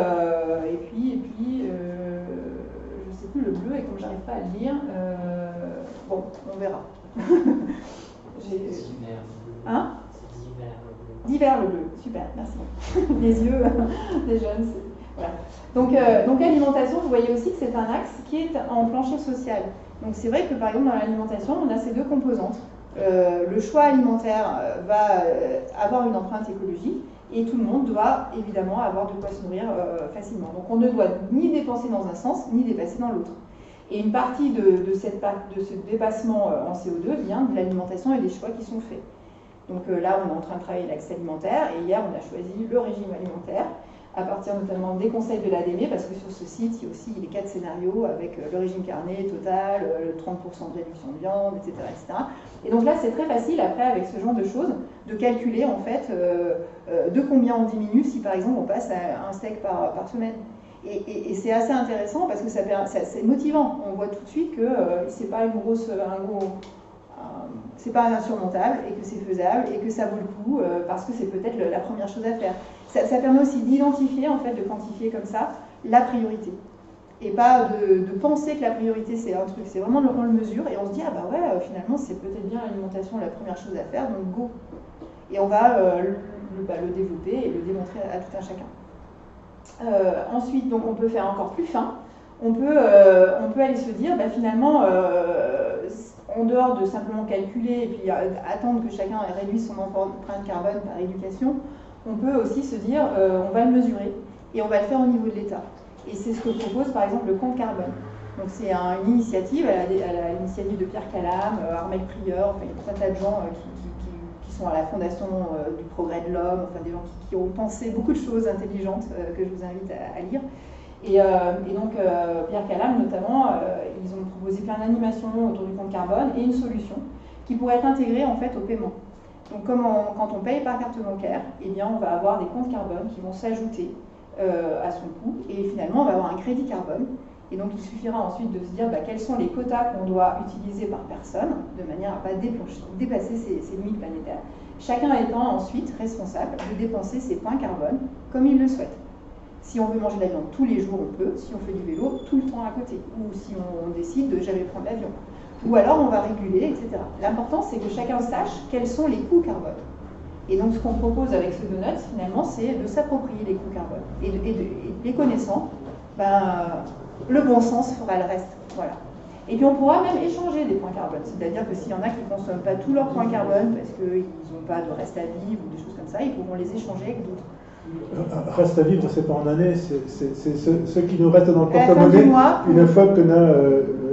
puis je ne sais plus le bleu, et comme j'arrive pas à le lire, bon, on verra. Hein ? Divers le bleu, super, merci. Les yeux des jeunes, voilà. Donc alimentation, vous voyez aussi que c'est un axe qui est en plancher social. Donc c'est vrai que par exemple dans l'alimentation, on a ces deux composantes. Le choix alimentaire va avoir une empreinte écologique et tout le monde doit évidemment avoir de quoi se nourrir facilement. Donc on ne doit ni dépenser dans un sens ni dépasser dans l'autre. Et une partie de ce dépassement en CO2 vient de l'alimentation et des choix qui sont faits. Donc là, on est en train de travailler l'axe alimentaire et hier, on a choisi le régime alimentaire à partir notamment des conseils de l'ADEME parce que sur ce site, il y a aussi les 4 scénarios avec le régime carné total, le 30% de réduction de viande, etc., etc. Et donc là, c'est très facile après, avec ce genre de choses, de calculer en fait de combien on diminue si par exemple on passe à un steak par semaine. Et c'est assez intéressant parce que c'est motivant. On voit tout de suite que c'est pas c'est pas insurmontable et que c'est faisable et que ça vaut le coup parce que c'est peut-être la première chose à faire. Ça permet aussi d'identifier, en fait, de quantifier comme ça la priorité. Et pas de penser que la priorité c'est un truc, c'est vraiment on le mesure et on se dit ah bah ouais finalement c'est peut-être bien l'alimentation la première chose à faire donc go. Et on va le développer et le démontrer à tout un chacun. Ensuite donc on peut faire encore plus fin. On peut aller se dire bah, finalement en dehors de simplement calculer et puis attendre que chacun réduise son empreinte carbone par éducation, on peut aussi se dire on va le mesurer et on va le faire au niveau de l'État. Et c'est ce que propose par exemple le compte carbone. Donc c'est une initiative, à l'initiative de Pierre Calame, Armel Prieur, enfin il y a tout un tas de gens qui sont à la fondation du progrès de l'homme, enfin des gens qui ont pensé beaucoup de choses intelligentes que je vous invite à lire. Et donc Pierre Calame notamment, ils ont proposé plein d'animations autour du compte carbone et une solution qui pourrait être intégrée en fait au paiement. Donc quand on paye par carte bancaire, eh bien, on va avoir des comptes carbone qui vont s'ajouter à son coût et finalement on va avoir un crédit carbone. Et donc il suffira ensuite de se dire quels sont les quotas qu'on doit utiliser par personne de manière à ne pas dépasser ces limites planétaires. Chacun étant ensuite responsable de dépenser ses points carbone comme il le souhaite. Si on veut manger de la viande tous les jours, on peut. Si on fait du vélo, tout le temps à côté. Ou si on décide de jamais prendre l'avion. Ou alors on va réguler, etc. L'important, c'est que chacun sache quels sont les coûts carbone. Et donc ce qu'on propose avec ce donut, finalement, c'est de s'approprier les coûts carbone. Et les connaissant, le bon sens fera le reste. Voilà. Et puis on pourra même échanger des points carbone. C'est-à-dire que s'il y en a qui ne consomment pas tous leurs points carbone parce qu'ils n'ont pas de reste à vivre ou des choses comme ça, ils pourront les échanger avec d'autres. Reste à vivre, c'est pas en année, c'est ce qui nous reste dans le porte-monnaie une fois qu'on a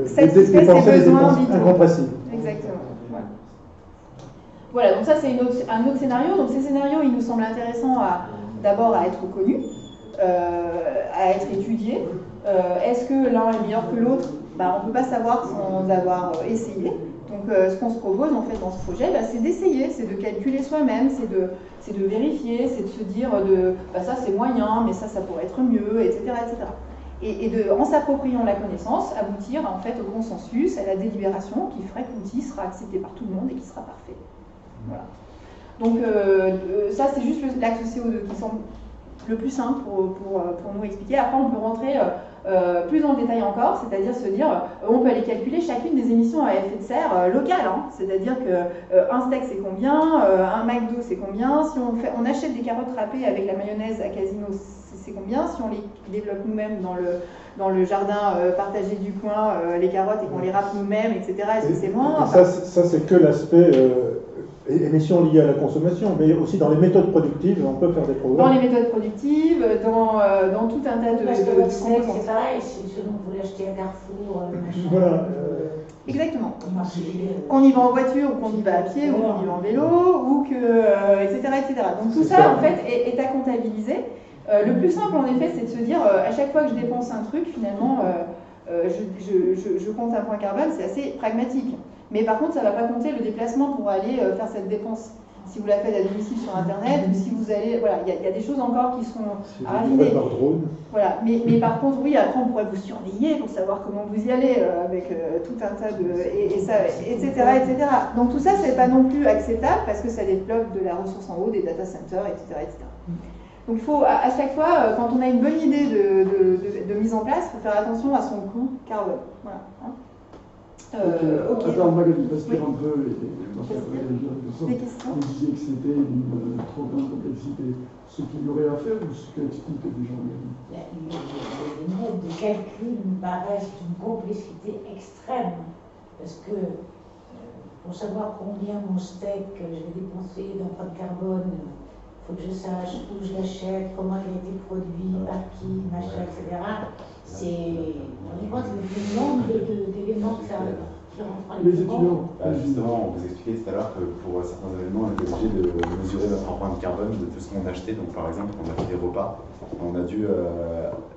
dépensé les dépenses incompressibles. Exactement. Voilà, donc ça c'est un autre scénario. Donc ces scénarios, ils nous semblent intéressants d'abord à être connus, à être étudiés. Est-ce que l'un est meilleur que l'autre? On ne peut pas savoir sans avoir essayé. Donc ce qu'on se propose en fait dans ce projet, c'est d'essayer, c'est de calculer soi-même, c'est de vérifier, c'est de se dire ça c'est moyen, mais ça pourrait être mieux, etc. etc. En s'appropriant la connaissance, aboutir en fait au consensus, à la délibération qui ferait que l'outil sera accepté par tout le monde et qui sera parfait. Voilà. Donc ça c'est juste l'axe CO2 qui semble le plus simple pour nous expliquer. Après on peut rentrer plus en détail encore, c'est-à-dire se dire on peut aller calculer chacune des émissions à effet de serre locales, c'est-à-dire qu'un steak c'est combien, un McDo c'est combien, si on achète des carottes râpées avec la mayonnaise à Casino c'est combien, si on les développe nous-mêmes dans le jardin partagé du coin, les carottes et qu'on les râpe nous-mêmes, etc. Est-ce que c'est moins ça c'est que l'aspect émissions liées à la consommation, mais aussi dans les méthodes productives, on peut faire des programmes. Dans les méthodes productives, dans tout un tas de... Parce que votre steak, c'est pareil, selon que vous l'achetez à Carrefour, machin. Voilà. Exactement. Qu'on y va en voiture, ou qu'on y va à pied, ou qu'on y va en vélo, ou que... etc., etc. Donc tout ça, en fait, est à comptabiliser. Le plus simple, en effet, c'est de se dire, à chaque fois que je dépense un truc, finalement, je compte un point carbone, c'est assez pragmatique. Mais par contre, ça ne va pas compter le déplacement pour aller faire cette dépense. Si vous la faites à domicile sur Internet, ou si vous allez... Voilà, il y a des choses encore qui seront à raffiner. Par drone. Voilà, mais par contre, oui, après, on pourrait vous surveiller pour savoir comment vous y allez, avec tout un tas de... etc., etc. Donc tout ça, ce n'est pas non plus acceptable, parce que ça développe de la ressource en haut, des data centers, etc., etc. Donc il faut, à chaque fois, quand on a une bonne idée de mise en place, il faut faire attention à son coût carbone. Voilà. Okay. Attends, Magali, respire un peu. Des questions? Vous disiez que c'était une trop grande complexité. Ce qu'il y aurait à faire ou ce qu'explique déjà Magali? Les modes de calcul me paraissent d'une complexité extrême. Parce que pour savoir combien mon steak je vais dépenser d'empreinte carbone, il faut que je sache où je l'achète, comment il a été produit, par qui, machin, etc. On y voit le nombre d'éléments que ça rentre en les étudiants. Justement, on vous expliquait tout à l'heure que pour certains événements, on est obligé de mesurer notre empreinte carbone de tout ce qu'on a acheté. Donc par exemple, on a fait des repas, on a dû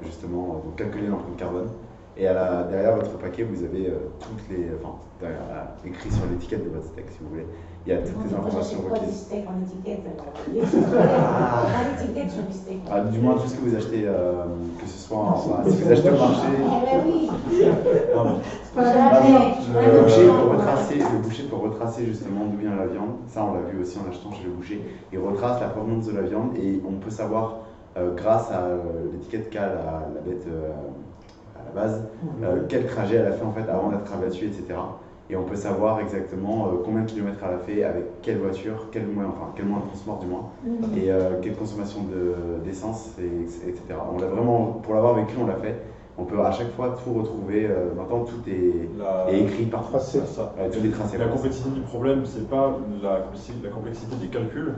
justement calculer l'empreinte carbone. Et derrière votre paquet, vous avez toutes les... écrit sur l'étiquette de votre steak, si vous voulez. Il y a toutes les informations requises. Des steaks en étiquette. En étiquette sur les steaks. Du moins, tout ce que vous achetez, que ce soit si vous achetez au marché... oui. Le boucher peut retracer justement d'où vient la viande. Ça, on l'a vu aussi en achetant chez le boucher. Il retrace la provenance de la viande et on peut savoir, grâce à l'étiquette qu'a la bête à la base, quel trajet elle a fait en fait avant d'être abattue, etc. Et on peut savoir exactement combien de kilomètres elle a fait, avec quelle voiture, quel moyen de transport du moins, et quelle consommation d'essence, etc. On l'a vraiment, pour l'avoir vécu, on l'a fait. On peut à chaque fois tout retrouver. Maintenant, tout est écrit par tracé. Tout est tracé. La complexité du problème, c'est pas la complexité des calculs,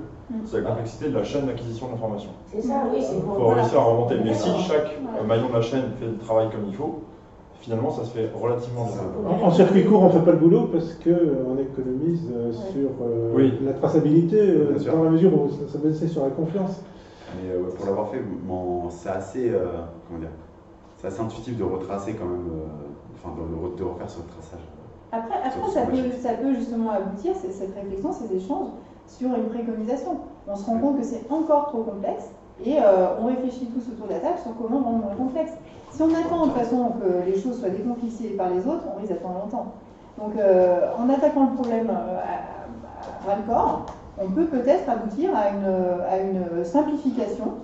c'est la complexité de la chaîne d'acquisition d'informations. C'est ça, oui. Il faut réussir à remonter. Mais si chaque maillon de la chaîne fait le travail comme il faut, finalement, ça se fait relativement bien. En circuit court, on ne fait pas le boulot parce qu'on économise sur la traçabilité, dans la mesure où ça baisse sur la confiance. Mais pour l'avoir fait, c'est assez, c'est assez intuitif de retracer quand même, de refaire ce traçage. Après ça peut justement aboutir, cette réflexion, ces échanges, sur une préconisation. On se rend compte que c'est encore trop complexe et on réfléchit tous autour de la table sur comment rendre moins complexe. Si on attend de toute façon que les choses soient décomplexées par les autres, on risque d'attendre longtemps. Donc en attaquant le problème à bras-le-corps, on peut peut-être aboutir à une simplification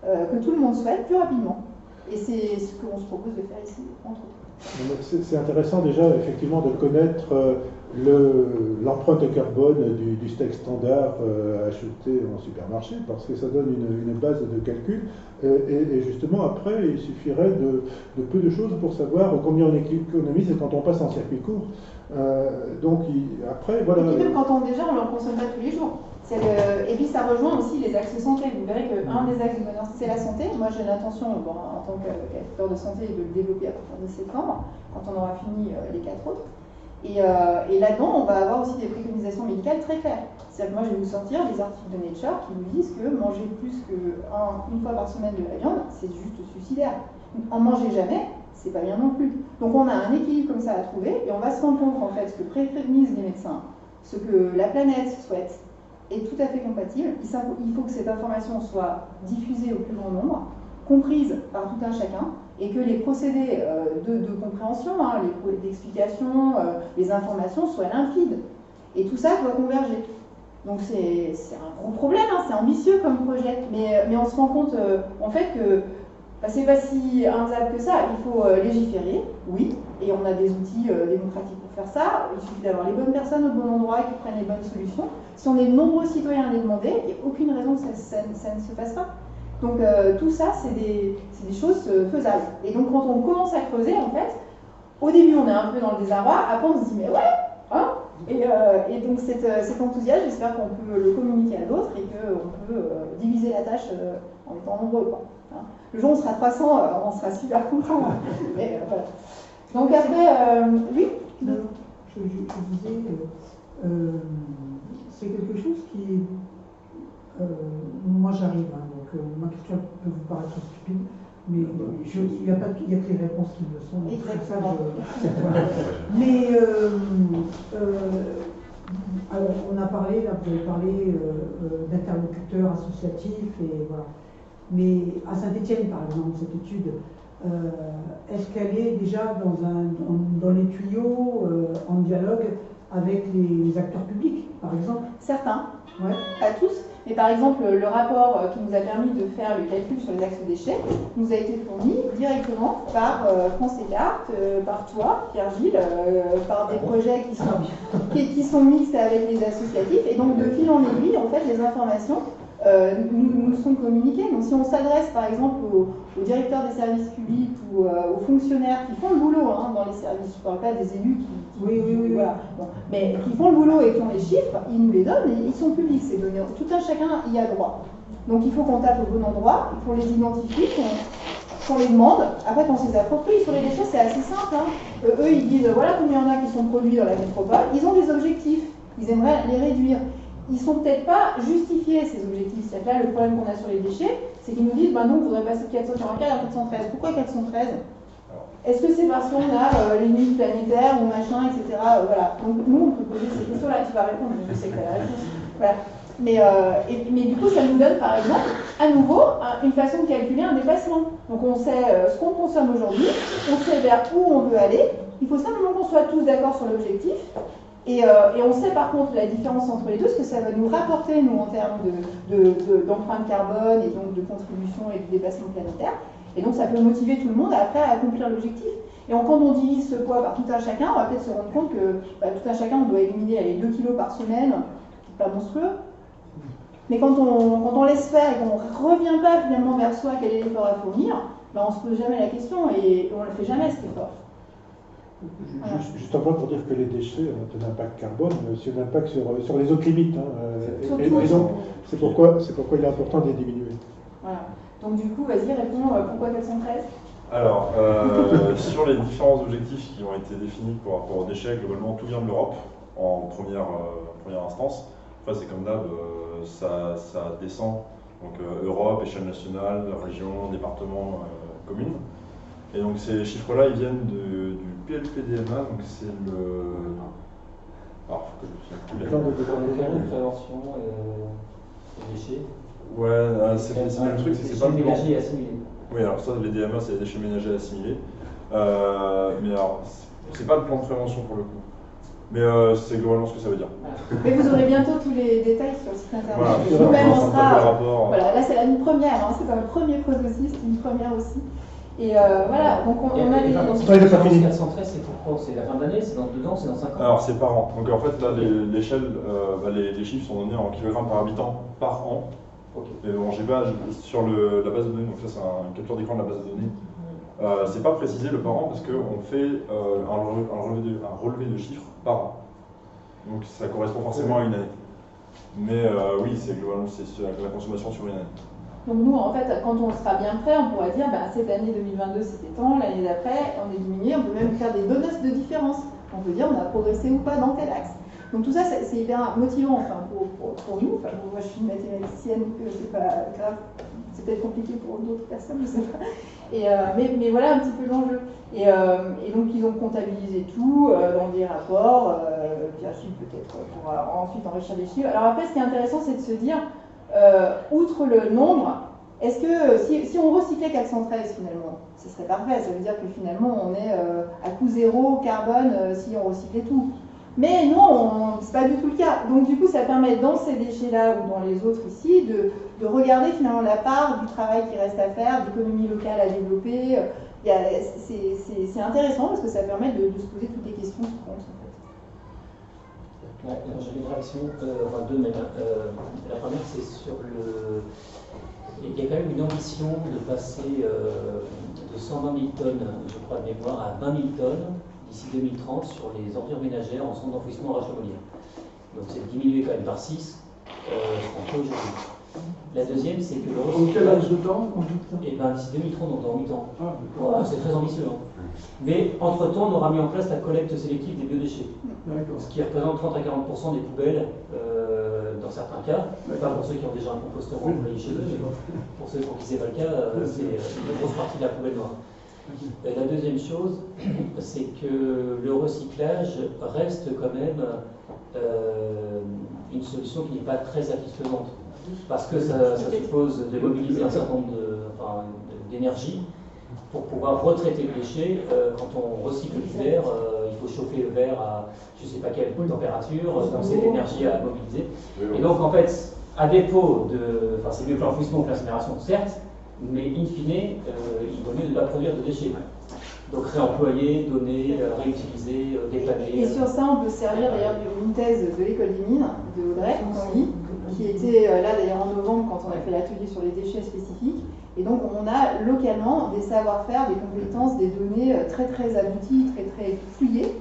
que tout le monde souhaite plus rapidement. Et c'est ce qu'on se propose de faire ici, entre autres. C'est intéressant déjà effectivement de connaître l'empreinte carbone du steak standard acheté en supermarché, parce que ça donne une base de calcul. Et justement, après, il suffirait de peu de choses pour savoir combien on économise quand on passe en circuit court. Donc, après, voilà. Et puis même quand on n'en consomme pas tous les jours. Et puis ça rejoint aussi les axes santé. Vous verrez qu'un des axes du bonheur, c'est la santé. Moi, j'ai l'intention, en tant qu'acteur de santé, de le développer à partir de septembre, quand on aura fini les 4 autres. Et là-dedans, on va avoir aussi des préconisations médicales très claires. C'est-à-dire que moi, je vais vous sortir des articles de Nature qui nous disent que manger plus qu'une fois par semaine de la viande, c'est juste suicidaire. En manger jamais, c'est pas bien non plus. Donc on a un équilibre comme ça à trouver, et on va se rendre compte qu'en fait, ce que préconisent les médecins, ce que la planète souhaite, est tout à fait compatible. Il faut que cette information soit diffusée au plus grand nombre, comprise par tout un chacun, et que les procédés de compréhension, d'explication, les informations soient limpides. Et tout ça doit converger. Donc c'est un gros problème, c'est ambitieux comme projet, mais on se rend compte en fait que c'est pas si infaisable que ça. Il faut légiférer, oui, et on a des outils démocratiques pour faire ça. Il suffit d'avoir les bonnes personnes au bon endroit qui prennent les bonnes solutions. Si on est de nombreux citoyens à les demander, il n'y a aucune raison que ça ne se fasse pas. Donc tout ça, c'est des choses faisables. Et donc quand on commence à creuser, en fait, au début on est un peu dans le désarroi, après on se dit mais ouais, hein. Et donc cet enthousiasme, j'espère qu'on peut le communiquer à d'autres et qu'on peut diviser la tâche en étant nombreux, quoi. Hein. Le jour où on sera 300, on sera super content. Mais voilà. Donc après, oui. Je disais, c'est quelque chose qui, moi j'arrive, hein, donc ma question peut vous paraître stupide, mais il y a que les réponses qui me sont. Exactement. Mais alors on a parlé, là vous avez parlé d'interlocuteurs associatifs et voilà. Mais à Saint-Étienne par exemple, cette étude, est-ce qu'elle est déjà dans les tuyaux en dialogue avec les acteurs publics, par exemple? Certains, ouais. Pas tous, mais par exemple le rapport qui nous a permis de faire le calcul sur les axes déchets nous a été fourni directement par France Descartes, par toi, Pierre-Gilles, par des projets qui sont mixtes avec les associatifs, et donc de fil en aiguille, en fait, les informations nous sont communiquées. Donc si on s'adresse par exemple aux directeurs des services publics ou aux fonctionnaires qui font le boulot dans les services, je ne parle pas des élus qui voilà, bon, mais qui font le boulot et qui ont les chiffres, ils nous les donnent et ils sont publics ces données. Tout un chacun y a droit. Donc il faut qu'on tape au bon endroit, il faut les identifier, qu'on les demande, après qu'on se les approprie. Sur les déchets, c'est assez simple. Eux, ils disent voilà combien il y en a qui sont produits dans la métropole, ils ont des objectifs, ils aimeraient les réduire. Ils ne sont peut-être pas justifiés, ces objectifs. C'est là le problème qu'on a sur les déchets, c'est qu'ils nous disent non, on voudrait passer de 444 à 413. Pourquoi 413 ? Est-ce que c'est parce qu'on a les limites planétaires ou machin, etc. Voilà. Donc nous, on peut poser ces questions-là, tu vas répondre, je sais que tu as la réponse. Voilà. Mais du coup, ça nous donne par exemple, à nouveau, une façon de calculer un dépassement. Donc on sait ce qu'on consomme aujourd'hui, on sait vers où on veut aller. Il faut simplement qu'on soit tous d'accord sur l'objectif. Et on sait par contre la différence entre les deux, ce que ça va nous rapporter, nous, en termes d'empreinte carbone et donc de contribution et de dépassement planétaire. Et donc ça peut motiver tout le monde après à accomplir l'objectif. Et quand on divise ce poids par tout un chacun, on va peut-être se rendre compte que tout un chacun, on doit éliminer les 2 kilos par semaine, c'est pas monstrueux. Mais quand on laisse faire et qu'on ne revient pas finalement vers soi quel est l'effort à fournir, on ne se pose jamais la question et on ne le fait jamais cet effort. Juste un point pour dire que les déchets ont un impact carbone, mais aussi un impact sur les autres limites. Et donc, c'est pourquoi il est important de les diminuer. Voilà. Donc du coup, vas-y, réponds, pourquoi 413 ? Alors, sur les différents objectifs qui ont été définis par rapport aux déchets, globalement, tout vient de l'Europe, en première instance. Enfin, c'est comme d'hab, ça descend. Donc Europe, échelle nationale, région, département, commune. Et donc ces chiffres-là, ils viennent du PLPDMA, donc c'est le... Alors, faut que je me souvienne plus. De prévention des déchets. Ouais, c'est le même truc, c'est pas le plan. Ménagers assimilés. Oui, alors ça, les DMA, c'est les déchets ménagers assimilés. Mais alors, c'est pas le plan de prévention pour le coup. Mais c'est globalement ce que ça veut dire. Mais vous aurez bientôt tous les détails sur le site internet. Voilà, Nous-mêmes, on sera. Rapport. Voilà, là c'est une première, c'est un premier prototype, c'est une première aussi. Et voilà, donc on a il n'a pas fini. 413, c'est pour quoi? C'est la fin de l'année? C'est dans 2 ans? C'est dans 5 ans? Alors c'est par an. Donc en fait là l'échelle, les chiffres sont donnés en kilogrammes par habitant par an. Okay. Et bon, j'ai pas sur la base de données, donc ça c'est un capture d'écran de la base de données. C'est pas précisé le par an parce qu'on fait un relevé de chiffres par an. Donc ça correspond forcément à une année. Mais oui, c'est globalement c'est la consommation sur une année. Donc nous, en fait, quand on sera bien prêt, on pourra dire, cette année 2022 c'était tant, l'année d'après on est diminué, on peut même faire des donuts de différence. On peut dire on a progressé ou pas dans tel axe. Donc tout ça, c'est hyper motivant enfin, pour nous. Enfin, moi je suis une mathématicienne, c'est pas grave, c'est peut-être compliqué pour d'autres personnes, je sais pas. Mais voilà un petit peu l'enjeu. Et donc ils ont comptabilisé tout dans des rapports, bien sûr peut-être pour ensuite enrichir les chiffres. Alors après, ce qui est intéressant, c'est de se dire, outre le nombre, est-ce que si on recyclait 413 finalement, ce serait parfait, ça veut dire que finalement on est à coût zéro carbone si on recyclait tout. Mais non, c'est pas du tout le cas. Donc du coup ça permet dans ces déchets-là ou dans les autres ici de regarder finalement la part du travail qui reste à faire, d'économie locale à développer. C'est intéressant parce que ça permet de se poser toutes les questions qui comptent en fait. J'ai une réaction, enfin deux même. La première, c'est sur le. Il y a quand même une ambition de passer de 120 000 tonnes, je crois de mémoire, à 20 000 tonnes d'ici 2030 sur les ordures ménagères en centre d'enfouissement à Rachemolière. Donc c'est diminué quand même par 6, ce qu'on fait aujourd'hui. La deuxième, c'est que le recyclage. Quel âge de temps? Et bien d'ici 2030, donc dans 8 ans. Ah, voilà, c'est très ambitieux. Hein. Mais entre-temps, on aura mis en place la collecte sélective des biodéchets. Ce qui représente 30 à 40% des poubelles dans certains cas. Pas pour ceux qui ont déjà un composteur employé chez eux, mais pour ceux pour qui ce n'est pas le cas, c'est une grosse partie de la poubelle noire. La deuxième chose, c'est que le recyclage reste quand même une solution qui n'est pas très satisfaisante. Parce que ça suppose de mobiliser un certain nombre d'énergie pour pouvoir retraiter le déchet. Quand on recycle du verre, il faut chauffer le verre à je ne sais pas quelle température, donc c'est de l'énergie à mobiliser. Et donc en fait, à défaut de. Enfin, c'est mieux que l'enfouissement que l'incinération, certes, mais in fine, il vaut mieux ne pas produire de déchets. Donc réemployer, donner, réutiliser, déplaner. Et sur ça, on peut servir d'ailleurs d'une thèse de l'école des mines, de Audrey Tanguy, qui était là d'ailleurs en novembre quand on a fait l'atelier sur les déchets spécifiques. Et donc on a localement des savoir-faire, des compétences, des données très très abouties, très très fouillées.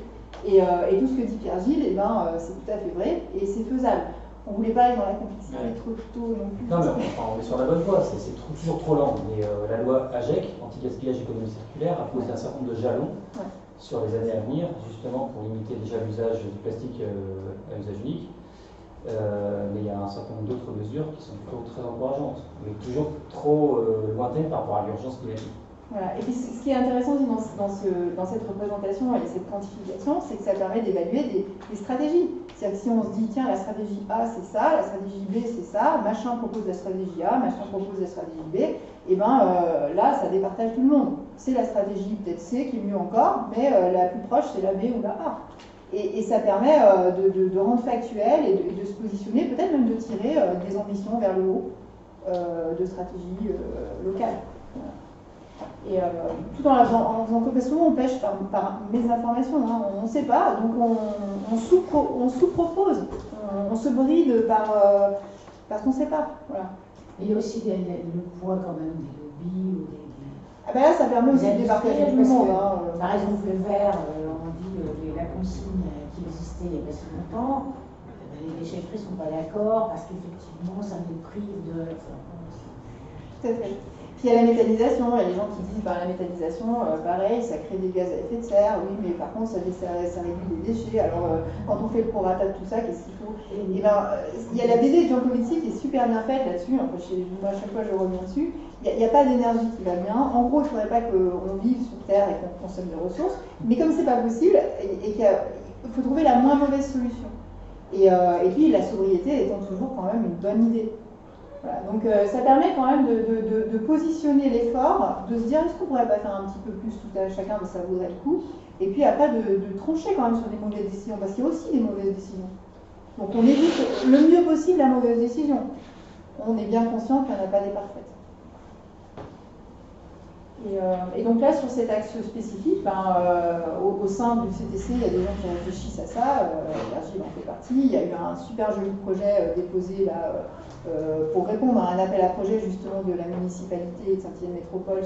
Et tout ce que dit Pierre-Gilles, c'est tout à fait vrai et c'est faisable. On ne voulait pas aller dans la complexité trop tôt non plus. Non, mais on est sur la bonne voie, c'est toujours trop lent. Mais la loi AGEC, anti-gaspillage économie circulaire, a posé un certain nombre de jalons sur les années à venir, justement pour limiter déjà l'usage du plastique à usage unique. Mais il y a un certain nombre d'autres mesures qui sont plutôt très encourageantes, mais toujours trop lointaines par rapport à l'urgence climatique. Voilà. Et puis ce qui est intéressant aussi dans cette représentation et cette quantification, c'est que ça permet d'évaluer des stratégies. C'est-à-dire que si on se dit, tiens, la stratégie A c'est ça, la stratégie B c'est ça, machin propose la stratégie A, machin propose la stratégie B, et là ça départage tout le monde. C'est la stratégie peut-être C qui est mieux encore, mais la plus proche c'est la B ou la A. Et ça permet de rendre factuel et de se positionner, peut-être même de tirer des ambitions vers le haut de stratégie locale. Voilà. Et tout en faisant que souvent on pêche par mésinformation, hein, on ne sait pas, donc on sous-propose, on se bride parce qu'on ne sait pas. Voilà. Il y a aussi le poids quand même des lobbies ou des. Ah ben là, ça permet aussi de départager tout le monde. Par exemple, le verre, on dit la consigne qui existait il y a pas si longtemps, les déchetteries ne sont pas d'accord parce qu'effectivement, ça nous prive de. Tout à fait. Puis il y a la méthanisation, il y a les gens qui disent la méthanisation, pareil, ça crée des gaz à effet de serre, oui, mais par contre ça réduit les déchets. Alors quand on fait le prorata de tout ça, qu'est-ce qu'il faut? Et il y a la BD de Jankovici qui est super bien faite là-dessus, moi à chaque fois je reviens dessus. Il n'y a pas d'énergie qui va bien. En gros, il ne faudrait pas qu'on vive sur Terre et qu'on consomme des ressources, mais comme c'est pas possible, il faut trouver la moins mauvaise solution. Et puis la sobriété étant toujours quand même une bonne idée. Voilà, donc ça permet quand même de positionner l'effort, de se dire est-ce qu'on pourrait pas faire un petit peu plus tout à chacun, mais ça vaudrait le coup, et puis après de trancher quand même sur des mauvaises décisions, parce qu'il y a aussi des mauvaises décisions. Donc on évite le mieux possible la mauvaise décision. On est bien conscient qu'il n'y en a pas des parfaites. Et donc là, sur cet axe spécifique, au sein du CTC, il y a des gens qui réfléchissent à ça, Virgile en fait partie. Il y a eu un super joli projet déposé là, pour répondre à un appel à projet justement de la municipalité de Saint-Étienne Métropole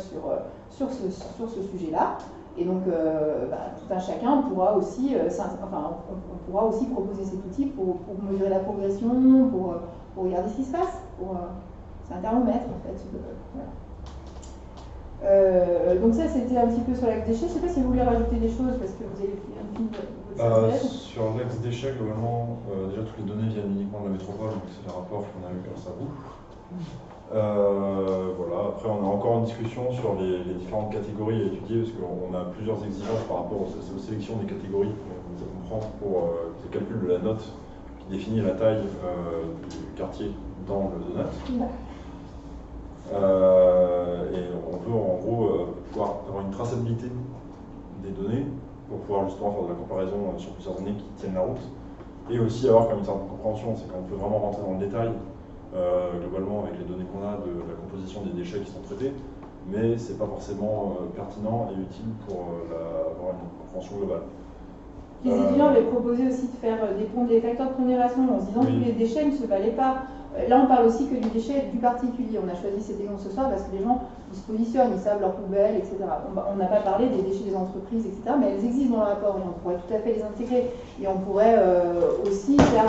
sur ce sujet-là. Et donc, tout un chacun pourra aussi, on pourra aussi proposer cet outil pour mesurer la progression, pour regarder ce qui se passe. C'est un thermomètre en fait. Voilà. Donc ça, c'était un petit peu sur l'axe déchets. Je ne sais pas si vous voulez rajouter des choses parce que vous avez fait un film de sur l'axe déchets, globalement, déjà toutes les données viennent uniquement de la métropole, donc c'est les rapports qu'on a eu grâce à vous. Voilà. Après, on a encore une discussion sur les différentes catégories à étudier parce qu'on a plusieurs exigences par rapport aux sélections des catégories qu'on prend pour le calcul de la note qui définit la taille du quartier dans le donut. Et on veut en gros pouvoir avoir une traçabilité des données pour pouvoir justement faire de la comparaison sur plusieurs années qui tiennent la route et aussi avoir comme une certaine compréhension, c'est qu'on peut vraiment rentrer dans le détail globalement avec les données qu'on a de la composition des déchets qui sont traités, mais c'est pas forcément pertinent et utile pour avoir une compréhension globale. Les étudiants avaient proposé aussi de faire des facteurs de pondération en se disant que les déchets ne se valaient pas. Là, on parle aussi que du déchet du particulier. On a choisi cet exemple ce soir parce que les gens ils se positionnent, ils savent leurs poubelles, etc. On n'a pas parlé des déchets des entreprises, etc. Mais elles existent dans le rapport et on pourrait tout à fait les intégrer. Et on pourrait aussi faire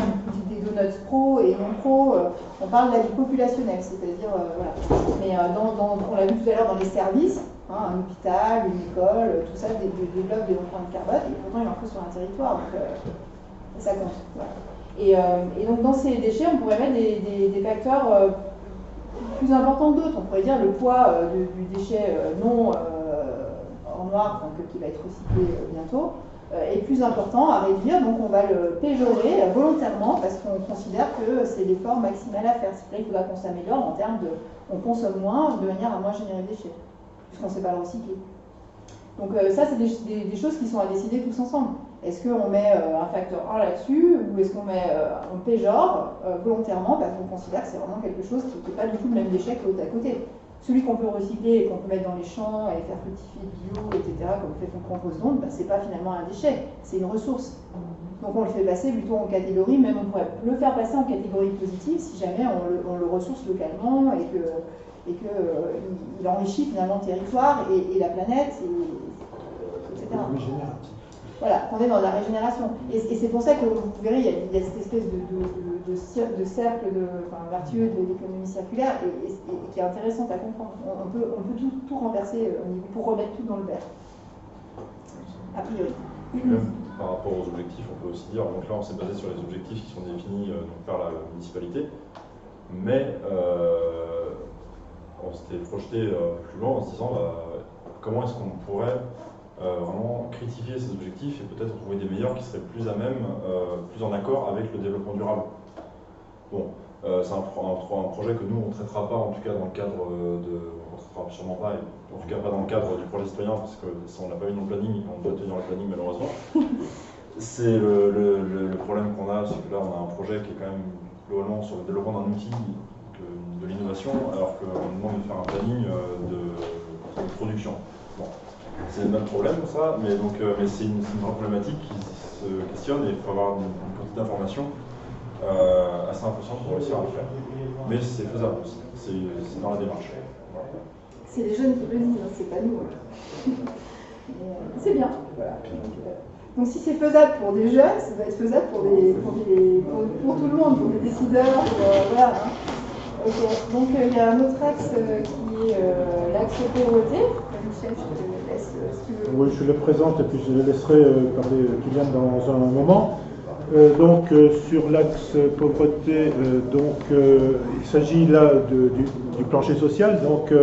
des donuts pro et non pro. On parle de la vie populationnelle, c'est-à-dire, voilà. Mais on l'a vu tout à l'heure dans les services, un hôpital, une école, tout ça développe des empreintes carbone et pourtant il en faut sur un territoire. Donc, ça compte. Voilà. Et donc dans ces déchets, on pourrait mettre des facteurs plus importants que d'autres. On pourrait dire le poids du déchet non en noir, donc, qui va être recyclé bientôt, est plus important à réduire, donc on va le péjorer volontairement parce qu'on considère que c'est l'effort maximal à faire. C'est-à-dire qu'il faudra qu'on s'améliore en termes de on consomme moins de manière à moins générer de déchets, puisqu'on ne sait pas le recycler. Donc ça, c'est des choses qui sont à décider tous ensemble. Est-ce qu'on met un facteur 1 là-dessus ou est-ce qu'on on péjore volontairement parce qu'on considère que c'est vraiment quelque chose qui n'est pas du tout le même déchet que l'autre à côté. Celui qu'on peut recycler et qu'on peut mettre dans les champs et faire fructifier bio, etc., comme fait son compost d'onde, c'est pas finalement un déchet, c'est une ressource. Donc on le fait passer plutôt en catégorie, même on pourrait le faire passer en catégorie positive si jamais on le ressource localement et qu'il enrichit finalement le territoire et la planète, etc. Voilà, on est dans la régénération. Et c'est pour ça que vous verrez, il y a cette espèce de cercle vertueux de l'économie circulaire et qui est intéressante à comprendre. On peut tout renverser pour remettre tout dans le verre, a priori. Par rapport aux objectifs, on peut aussi dire, donc là on s'est basé sur les objectifs qui sont définis par la municipalité, mais on s'était projeté plus loin en se disant comment est-ce qu'on pourrait vraiment critiquer ces objectifs et peut-être trouver des meilleurs qui seraient plus à même, plus en accord avec le développement durable. Bon, c'est un projet que nous on ne traitera pas en tout cas dans le cadre on ne traitera sûrement pas, en tout cas pas dans le cadre du projet citoyen parce que si on n'a pas eu dans le planning, on doit tenir le planning malheureusement. C'est le problème qu'on a, c'est que là on a un projet qui est quand même globalement sur le développement d'un outil de l'innovation alors qu'on nous demande de faire un planning de production. Bon. C'est le même problème ça, mais c'est une vraie problématique qui se questionne et il faut avoir une quantité d'informations assez importante pour réussir à le faire. Mais c'est faisable aussi, c'est dans la démarche. Voilà. C'est les jeunes qui le disent, c'est pas nous. C'est bien. Voilà. Donc si c'est faisable pour des jeunes, ça va être faisable pour tout le monde, pour les décideurs, voilà. Hein. Ok, donc il y a un autre axe qui est l'axe pauvreté. Michel, je te laisse si tu veux. Oui, je le présente et puis je le laisserai parler Kylian dans un moment. Donc sur l'axe pauvreté, il s'agit là du plancher social, donc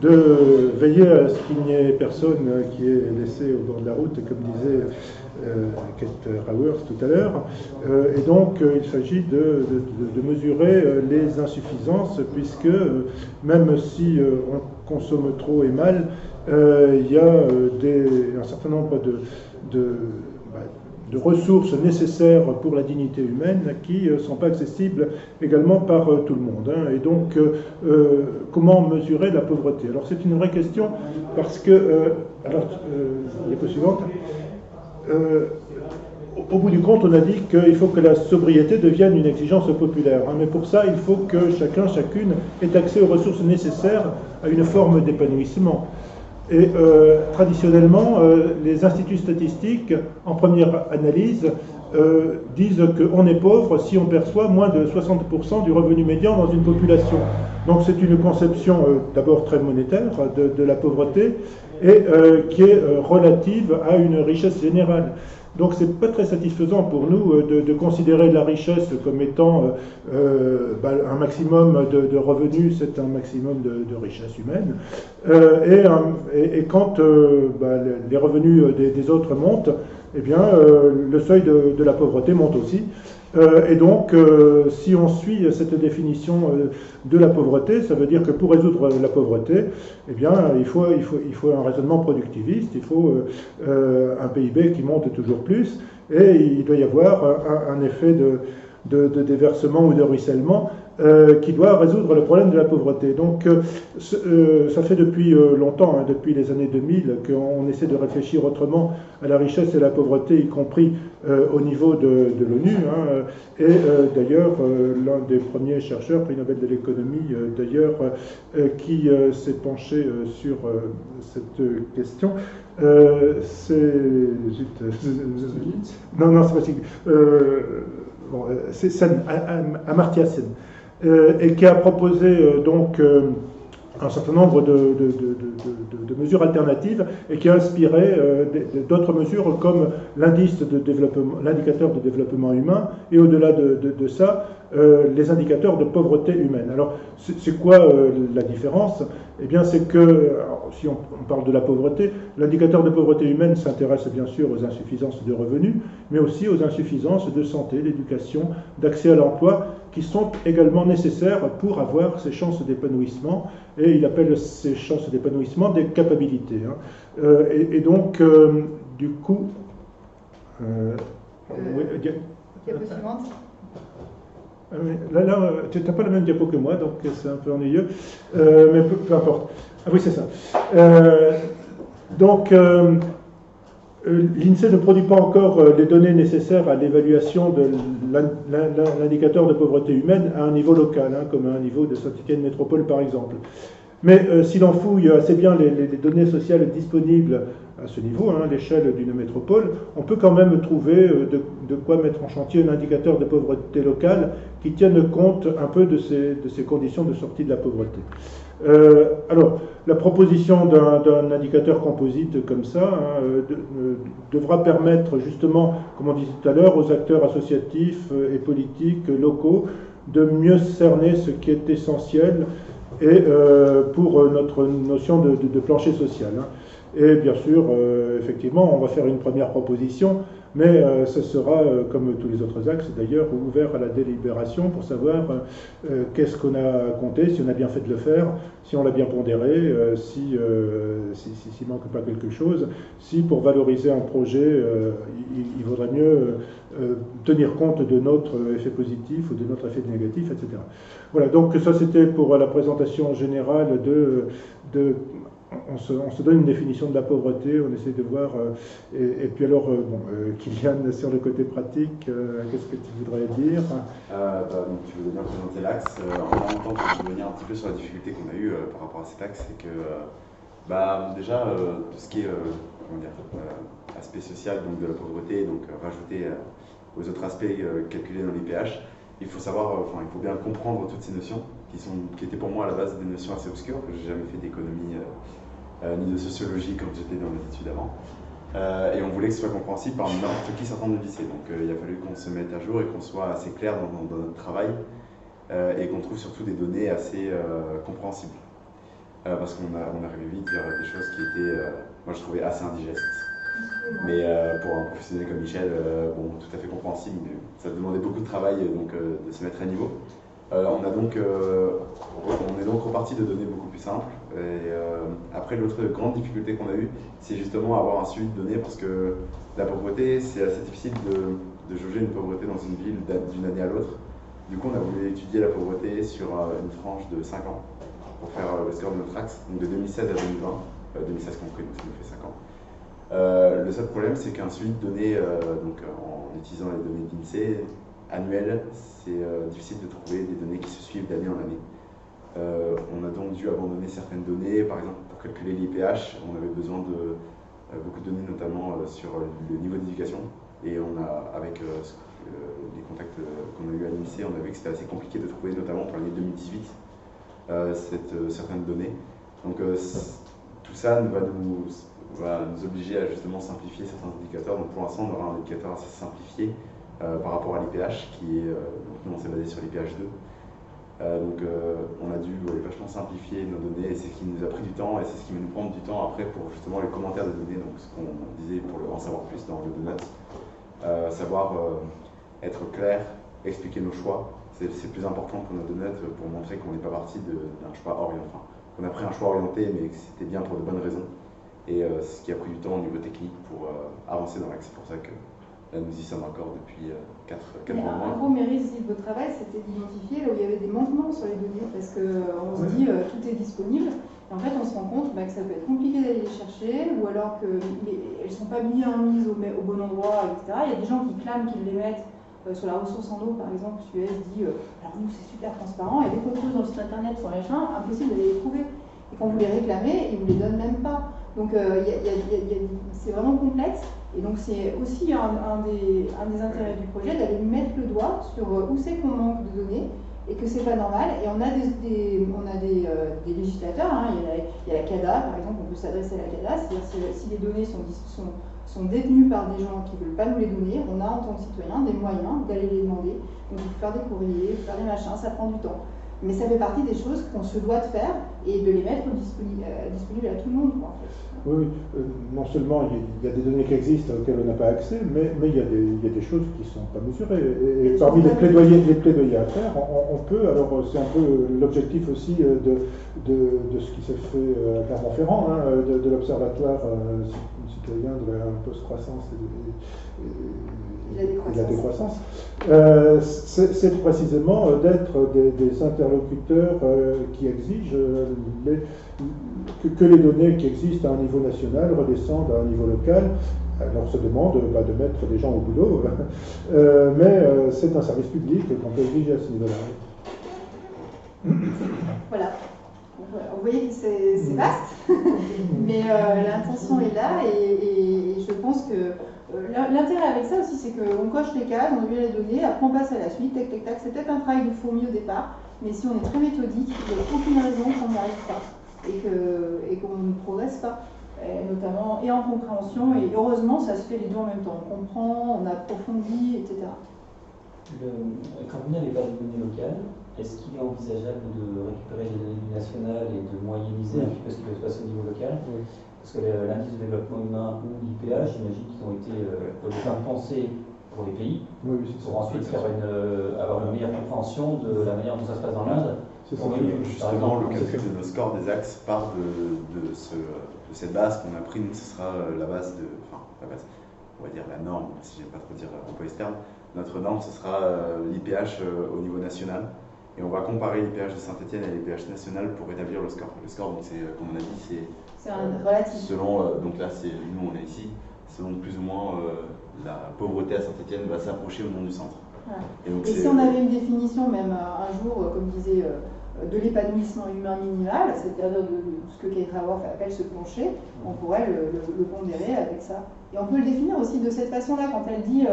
de veiller à ce qu'il n'y ait personne qui est laissé au bord de la route, comme disait Kate Raworth tout à l'heure. Et donc il s'agit de mesurer les insuffisances, puisque même si on consomme trop et mal, il y a un certain nombre ressources nécessaires pour la dignité humaine qui ne sont pas accessibles également par tout le monde. Hein. Et donc, comment mesurer la pauvreté? Alors, c'est une vraie question parce que, diapo suivante, au bout du compte, on a dit qu'il faut que la sobriété devienne une exigence populaire. Hein. Mais pour ça, il faut que chacun, chacune ait accès aux ressources nécessaires à une forme d'épanouissement. Et traditionnellement, les instituts statistiques, en première analyse, disent qu'on est pauvre si on perçoit moins de 60% du revenu médian dans une population. Donc c'est une conception d'abord très monétaire de la pauvreté et qui est relative à une richesse générale. Donc c'est pas très satisfaisant pour nous de considérer la richesse comme étant un maximum de revenus, c'est un maximum de richesse humaine. Et quand les revenus des autres montent, eh bien le seuil de la pauvreté monte aussi. Et donc, si on suit cette définition de la pauvreté, ça veut dire que pour résoudre la pauvreté, eh bien, il faut un raisonnement productiviste, il faut un PIB qui monte toujours plus, et il doit y avoir un effet de déversement ou de ruissellement qui doit résoudre le problème de la pauvreté. Donc, ça fait depuis longtemps, hein, depuis les années 2000, qu'on essaie de réfléchir autrement à la richesse et la pauvreté, y compris au niveau de l'ONU. Hein, et d'ailleurs, l'un des premiers chercheurs, prix Nobel de l'économie, d'ailleurs, qui s'est penché sur cette question, c'est... Non, c'est pas si... c'est Sen, Amartya Sen. Et qui a proposé donc un certain nombre de mesures alternatives et qui a inspiré d'autres mesures comme l'indicateur de développement humain et au-delà de ça, les indicateurs de pauvreté humaine. Alors, c'est quoi la différence? Eh bien, c'est que, alors, si on parle de la pauvreté, l'indicateur de pauvreté humaine s'intéresse bien sûr aux insuffisances de revenus, mais aussi aux insuffisances de santé, d'éducation, d'accès à l'emploi, qui sont également nécessaires pour avoir ces chances d'épanouissement, et il appelle ces chances d'épanouissement des capacités. Hein. Et donc, du coup... Diapo suivante. Là, tu n'as pas la même diapo que moi, donc c'est un peu ennuyeux, mais peu importe. Ah oui, c'est ça. Donc, l'INSEE ne produit pas encore les données nécessaires à l'évaluation de l'indicateur de pauvreté humaine à un niveau local, hein, comme à un niveau de Saint-Étienne Métropole par exemple. Mais si l'on fouille assez bien les données sociales disponibles à ce niveau, hein, l'échelle d'une métropole, on peut quand même trouver de quoi mettre en chantier un indicateur de pauvreté locale qui tienne compte un peu de ces conditions de sortie de la pauvreté. Alors, la proposition d'un indicateur composite comme ça devra permettre justement, comme on disait tout à l'heure, aux acteurs associatifs et politiques locaux de mieux cerner ce qui est essentiel et pour notre notion de plancher social. Hein. Et bien sûr, effectivement, on va faire une première proposition, mais ce sera, comme tous les autres axes d'ailleurs, ouvert à la délibération pour savoir qu'est-ce qu'on a compté, si on a bien fait de le faire, si on l'a bien pondéré, s'il manque pas quelque chose, si pour valoriser un projet, il vaudrait mieux tenir compte de notre effet positif ou de notre effet négatif, etc. Voilà, donc ça c'était pour la présentation générale on se donne une définition de la pauvreté, on essaie de voir, et puis alors, Kylian, sur le côté pratique, qu'est-ce que tu voudrais dire? Donc, tu voulais bien présenter l'axe. En même temps, je vais revenir un petit peu sur la difficulté qu'on a eue par rapport à cet axe, c'est que déjà, tout ce qui est aspect social donc de la pauvreté, donc rajouté aux autres aspects calculés dans l'IPH, il faut savoir, il faut bien comprendre toutes ces notions qui étaient pour moi à la base des notions assez obscures, que j'ai jamais fait d'économie ni de sociologie quand j'étais dans mes études avant. Et on voulait que ce soit compréhensible par n'importe qui sortant du lycée. Donc il a fallu qu'on se mette à jour et qu'on soit assez clair dans notre travail et qu'on trouve surtout des données assez compréhensibles. Parce qu'on arrivait vite vers des choses qui étaient, moi je trouvais assez indigestes. Mais pour un professionnel comme Michel, tout à fait compréhensible, mais ça demandait beaucoup de travail donc, de se mettre à niveau. On est donc reparti de données beaucoup plus simples. Et après, l'autre grande difficulté qu'on a eue, c'est justement avoir un suivi de données, parce que la pauvreté, c'est assez difficile de jauger une pauvreté dans une ville d'une année à l'autre. Du coup, on a voulu étudier la pauvreté sur une tranche de 5 ans pour faire le score de notre axe, donc de 2016 à 2020, 2016 compris, donc ça nous fait 5 ans. Le seul problème, c'est qu'un suivi de données, donc en utilisant les données d'INSEE annuelles, c'est difficile de trouver des données qui se suivent d'année en année. On a donc dû abandonner certaines données, par exemple pour calculer l'IPH, on avait besoin de beaucoup de données, notamment sur le niveau d'éducation, et on a, avec les contacts qu'on a eu à l'INSEE, on a vu que c'était assez compliqué de trouver, notamment pour l'année 2018, certaines données. Donc tout ça va nous obliger à justement simplifier certains indicateurs. Donc pour l'instant, on aura un indicateur assez simplifié par rapport à l'IPH, qui est, donc nous on s'est basé sur l'IPH 2. On a dû vachement simplifier nos données, et c'est ce qui nous a pris du temps, et c'est ce qui va nous prendre du temps après pour justement les commentaires de données, donc ce qu'on disait pour en savoir plus dans le donut. Savoir être clair, expliquer nos choix, c'est plus important pour nos donuts, pour montrer qu'on n'est pas parti d'un choix orienté, enfin, qu'on a pris un choix orienté, mais que c'était bien pour de bonnes raisons. Et ce qui a pris du temps au niveau technique pour avancer dans l'axe. C'est pour ça que là, nous y sommes encore depuis 4 mois. Un gros mérite de votre travail, c'était d'identifier là où il y avait des manquements sur les données, parce qu'on se dit tout est disponible, et en fait on se rend compte que ça peut être compliqué d'aller les chercher, ou alors qu'elles ne sont pas bien mises au bon endroit, etc. Il y a des gens qui clament qu'ils les mettent sur la ressource en eau, par exemple. Suez dit alors nous c'est super transparent, et dès qu'on trouve dans le site internet sur machin, impossible d'aller les trouver. Et quand vous les réclamez, ils ne vous les donnent même pas. Donc c'est vraiment complexe. Et donc c'est aussi un des intérêts du projet d'aller mettre le doigt sur où c'est qu'on manque de données et que c'est pas normal. Et on a des législateurs, hein. Il y a la CADA par exemple, on peut s'adresser à la CADA, c'est-à-dire si les données sont détenues par des gens qui ne veulent pas nous les donner, on a en tant que citoyen des moyens d'aller les demander. Donc il faut faire des courriers, faire des machins, ça prend du temps. Mais ça fait partie des choses qu'on se doit de faire et de les mettre disponibles à tout le monde, quoi, en fait. Oui, non seulement il y a des données qui existent auxquelles on n'a pas accès, mais il y a des choses qui ne sont pas mesurées. Et parmi les plaidoyers à faire, on peut, alors c'est un peu l'objectif aussi de ce qui s'est fait à Clermont-Ferrand, hein, de l'Observatoire citoyen de la post-croissance et la décroissance, c'est précisément d'être des interlocuteurs qui exigent que les données qui existent à un niveau national redescendent à un niveau local. Alors on se demande de mettre des gens au boulot, mais c'est un service public qu'on peut exiger à ce niveau-là. Voilà. Vous voyez que c'est vaste, mais l'intention est là, et je pense que l'intérêt avec ça aussi, c'est qu'on coche les cases, on a vu les données, après on passe à la suite, tac tac tac. C'est peut-être un travail de fourmi au départ, mais si on est très méthodique, il n'y a aucune raison qu'on n'y arrive pas et qu'on ne progresse pas, notamment et en compréhension, et heureusement ça se fait les deux en même temps. On comprend, on approfondit, etc. Quand vous n'avez pas de données locales, est-ce qu'il est envisageable de récupérer les données nationales et de moyenniser un petit peu ce qui va se passer au niveau local? Parce que l'indice de développement humain ou l'IPH, j'imagine qu'ils ont été au départ pensés pour les pays, pour ensuite avoir une meilleure compréhension de la manière dont ça se passe dans l'Inde. Justement, le calcul de nos scores des axes part de cette base qu'on a pris. Nous, ce sera la base, on va dire la norme, si j'aime pas trop dire employé ce terme. Notre norme, ce sera l'IPH au niveau national. Et on va comparer l'IPH de Saint-Etienne et l'IPH national pour établir le score. Le score, donc, comme on a dit, c'est un relatif. Selon, donc là, nous, on est ici, selon plus ou moins la pauvreté à Saint-Etienne va s'approcher au nom du centre. Voilà. Et si on avait une définition, même un jour, comme disait, de l'épanouissement humain minimal, c'est-à-dire de ce que Kate Raworth appelle se pencher, on pourrait le pondérer avec ça. Et on peut le définir aussi de cette façon-là, quand elle dit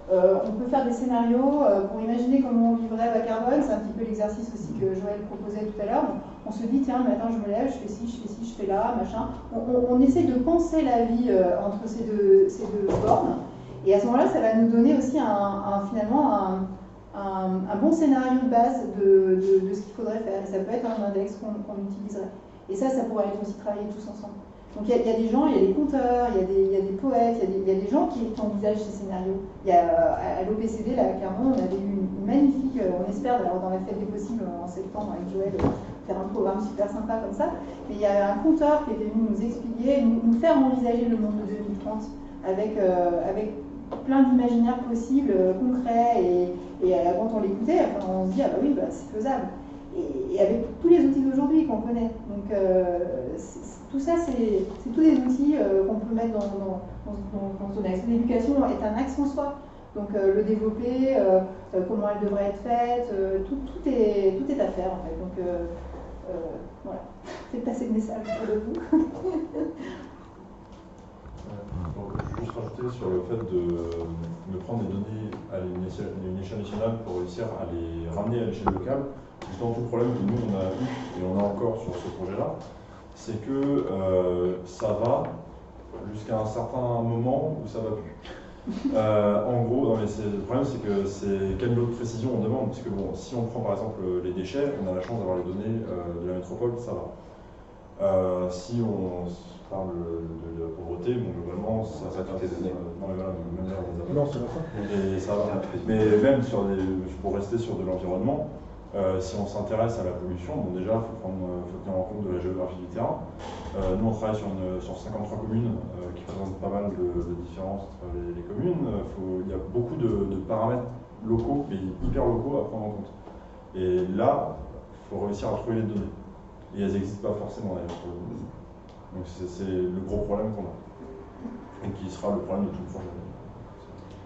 on peut faire des scénarios pour imaginer comment on vivrait bas carbone. C'est un petit peu l'exercice aussi que Joël proposait tout à l'heure. On se dit, tiens, le matin je me lève, je fais ci, je fais là, machin. On essaie de penser la vie entre ces deux bornes. Et à ce moment-là, ça va nous donner aussi finalement un bon scénario de base de ce qu'il faudrait faire. Et ça peut être un index qu'on utiliserait. Et ça pourrait être aussi travaillé tous ensemble. Donc il y a des gens, il y a des conteurs, il y a des poètes, il y a des gens qui envisagent ces scénarios. Il y a, à l'OPCD, là, clairement, on avait eu une magnifique, on espère d'ailleurs dans la fête des possibles en septembre avec Joël, faire un programme super sympa comme ça, mais il y a un conteur qui était venu nous expliquer, nous faire envisager le monde de 2030 avec plein d'imaginaires possibles, concrets, et quand on l'écoutait, enfin, on se dit, ah bah oui, bah, c'est faisable. Et avec tous les outils d'aujourd'hui qu'on connaît. Donc tout ça, c'est tous des outils qu'on peut mettre dans son axe. L'éducation est un axe en soi. Donc le développer, comment elle devrait être faite, tout est à faire en fait. Donc voilà, faites passer le message autour de vous. Donc, je veux juste rajouter sur le fait de prendre des données à une échelle nationale pour réussir à les ramener à l'échelle locale. Justement, tout le problème que nous on a eu, et on a encore sur ce projet-là, c'est que ça va jusqu'à un certain moment où ça va plus. En gros, le problème c'est que c'est quel niveau de précision on demande, parce que bon, si on prend par exemple les déchets, on a la chance d'avoir les données de la métropole, ça va. Si on parle de la pauvreté, bon, globalement, ça va être des données. Non, mais voilà, même là, on les a. Non, ça va pas. Et ça va. Mais même pour rester sur de l'environnement, si on s'intéresse à la pollution, bon, déjà, il faut tenir en compte de la géographie du terrain. Nous, on travaille sur 53 communes qui présentent pas mal de différences entre les communes. Il y a beaucoup de paramètres locaux, mais hyper locaux à prendre en compte. Et là, il faut réussir à trouver les données. Et elles n'existent pas forcément d'ailleurs. Donc c'est le gros problème qu'on a. Et qui sera le problème de tout le projet.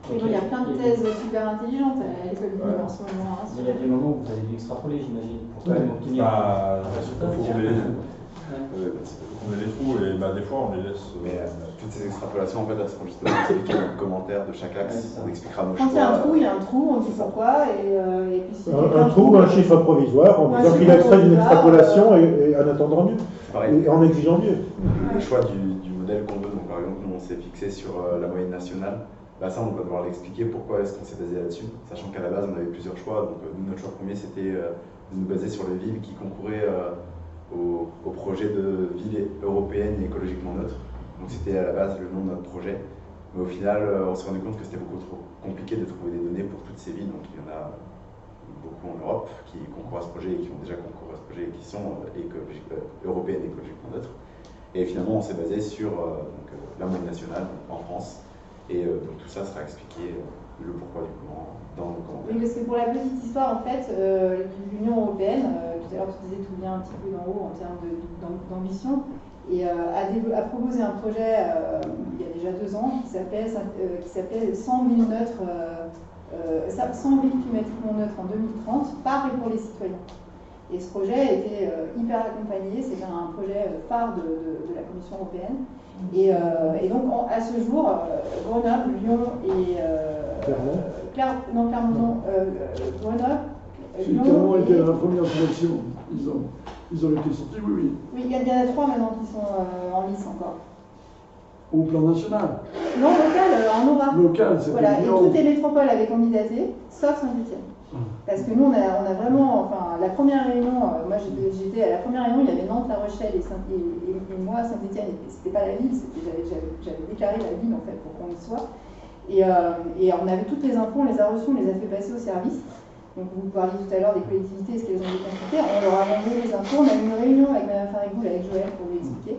Oui, il y a plein de thèses super intelligentes à l'école du en ce moment. Hein, il y a des moments où vous avez dû extrapoler, j'imagine, pour quand même obtenir un résultat. Il faut qu'on ait les trous et des fois on les laisse. Mais toutes ces extrapolations en fait elles seront justement expliquées dans le commentaire de chaque axe. On expliquera nos choix. Quand il y a un trou, il y a un trou, on dit pourquoi. Et puis un trou, un chiffre provisoire, en disant qu'il a extrait d'une extrapolation et en attendant mieux. Et en exigeant mieux. Le choix du modèle qu'on veut, donc par exemple nous on s'est fixé sur la moyenne nationale. Bah ça, on va devoir l'expliquer pourquoi est-ce qu'on s'est basé là-dessus, sachant qu'à la base, on avait plusieurs choix. Donc, notre choix premier, c'était de nous baser sur les villes qui concouraient au projet de ville européenne et écologiquement neutre. Donc, c'était à la base le nom de notre projet. Mais au final, on s'est rendu compte que c'était beaucoup trop compliqué de trouver des données pour toutes ces villes. Donc, il y en a beaucoup en Europe qui concourent à ce projet et qui ont déjà concouru à ce projet et qui sont européennes et écologiquement neutres. Et finalement, on s'est basé sur la moyenne nationale en France. Et donc tout ça sera expliqué, le pourquoi du comment, dans nos commentaires. Oui, parce que pour la petite histoire, en fait, l'Union européenne, tout à l'heure tu disais tout vient un petit peu d'en haut en termes d'ambition, et a proposé un projet il y a déjà 2 ans qui s'appelle 100 villes neutres, 100 villes climatiquement neutres en 2030 par et pour les citoyens. Et ce projet a été hyper accompagné, c'est un projet phare de la Commission européenne. Et donc à ce jour, Grenoble, Lyon et Clermont, Grenoble, Lyon. Clermont était la première sélection. Ils ont été sortis, oui. Oui, il y en a 3 maintenant qui sont en lice encore. Au plan national? Non, local, en aura. Local, c'est voilà, et toutes les métropoles avaient candidaté, sauf Saint-Étienne. Parce que nous, on a vraiment, enfin, la première réunion, moi j'étais à la première réunion, il y avait Nantes, La Rochelle et moi, Saint-Étienne, c'était pas la ville, j'avais déclaré la ville en fait pour qu'on y soit. Et on avait toutes les infos, on les a reçues, on les a fait passer au service. Donc vous parliez tout à l'heure des collectivités, ce qu'elles ont déconsulté, on leur a envoyé les infos, on a eu une réunion avec Mme Farigoul, avec Joël pour lui expliquer.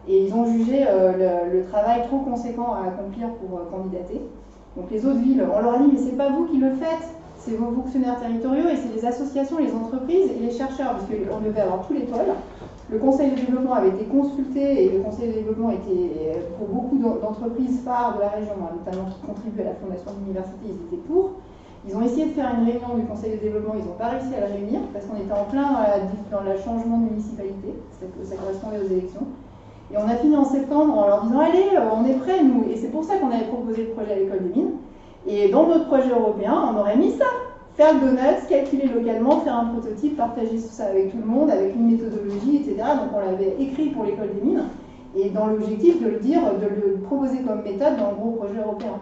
Et ils ont jugé le travail trop conséquent à accomplir pour candidater. Donc les autres villes, on leur a dit, mais c'est pas vous qui le faites, c'est vos fonctionnaires territoriaux et c'est les associations, les entreprises et les chercheurs, parce qu'on devait avoir tous les pôles. Le Conseil de développement avait été consulté et le Conseil de développement était, pour beaucoup d'entreprises phares de la région, notamment qui contribuent à la fondation de l'université, ils étaient pour. Ils ont essayé de faire une réunion du Conseil de développement, ils n'ont pas réussi à la réunir parce qu'on était en plein dans le changement de municipalité, ça correspondait aux élections. Et on a fini en septembre en leur disant, allez, on est prêts nous. Et c'est pour ça qu'on avait proposé le projet à l'école des mines. Et dans notre projet européen, on aurait mis ça. Faire le donut, calculer localement, faire un prototype, partager tout ça avec tout le monde, avec une méthodologie, etc. Donc on l'avait écrit pour l'école des mines. Et dans l'objectif de le proposer comme méthode dans le gros projet européen.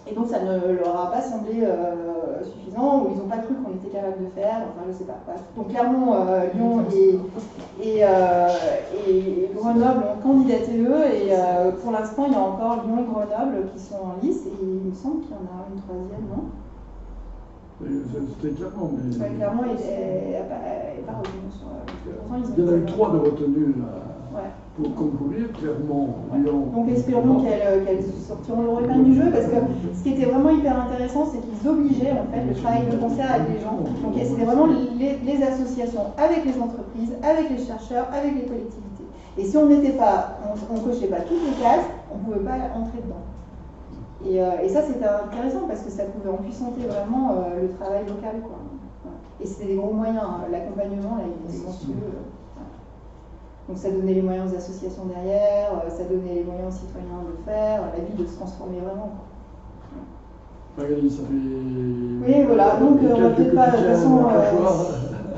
Et donc ça ne leur a pas semblé suffisant, ou ils n'ont pas cru qu'on était capable de faire, enfin je sais pas. Donc Clermont, Lyon et Grenoble ont candidaté eux, et pour l'instant il y a encore Lyon et Grenoble qui sont en lice, et il me semble qu'il y en a une 3e, non? C'était clairement, mais... Ouais, clairement, il n'est pas retenu sur il y en a eu 3 de retenus pour concourir, clairement. Lyon. Donc espérons qu'elles sortiront leur épingle du jeu, parce que ce qui était vraiment hyper intéressant, c'est qu'ils obligeaient en fait le travail de concert avec les gens. Donc c'était vraiment les associations avec les entreprises, avec les chercheurs, avec les collectivités. Et si on n'était pas, on cochait pas toutes les cases, on ne pouvait pas entrer dedans. Et ça c'était intéressant parce que ça pouvait empuissanter vraiment le travail local, quoi. Et c'était des gros moyens, hein. L'accompagnement là il était monstrueux. Donc ça donnait les moyens aux associations derrière, ça donnait les moyens aux citoyens de le faire, la vie de se transformer vraiment. Magali, ça fait... Oui, voilà, donc on va peut-être pas de toute façon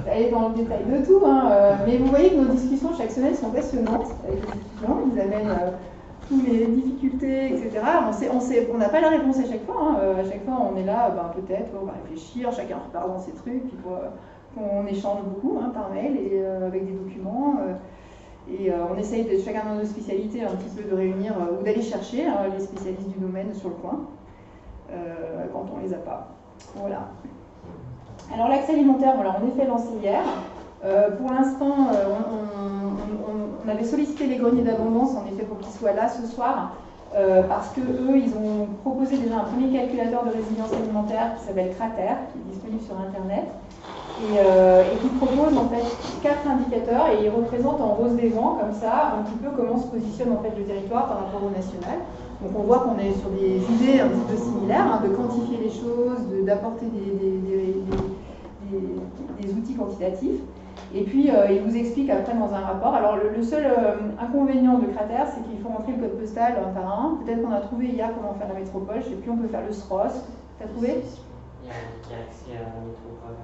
aller dans le détail de tout, hein, mais vous voyez que nos discussions chaque semaine sont passionnantes avec les étudiants, ils amènent toutes les difficultés, etc. On n'a pas la réponse à chaque fois, hein. À chaque fois on est là, peut-être, on va réfléchir, chacun repart dans ses trucs, puis on échange beaucoup par mail et avec des documents. Et on essaye, chacun dans nos spécialités, un petit peu de réunir ou d'aller chercher les spécialistes du domaine sur le coin, quand on ne les a pas. Voilà. Alors l'accès alimentaire, on l'a en effet lancé hier. Pour l'instant, on avait sollicité les greniers d'abondance, en effet, pour qu'ils soient là ce soir, parce qu'eux, ils ont proposé déjà un premier calculateur de résilience alimentaire qui s'appelle Crater, qui est disponible sur Internet. Et qui propose en fait 4 indicateurs et il représente en rose des vents comme ça un petit peu comment se positionne en fait le territoire par rapport au national. Donc on voit qu'on est sur des idées un petit peu similaires, de quantifier les choses, d'apporter des outils quantitatifs. Et puis il vous explique après dans un rapport. Alors le seul inconvénient de Crater, c'est qu'il faut rentrer le code postal un par un. Peut-être qu'on a trouvé hier comment faire la métropole, je sais plus, on peut faire le SROS. T'as trouvé ? Il y a accès à la métropole.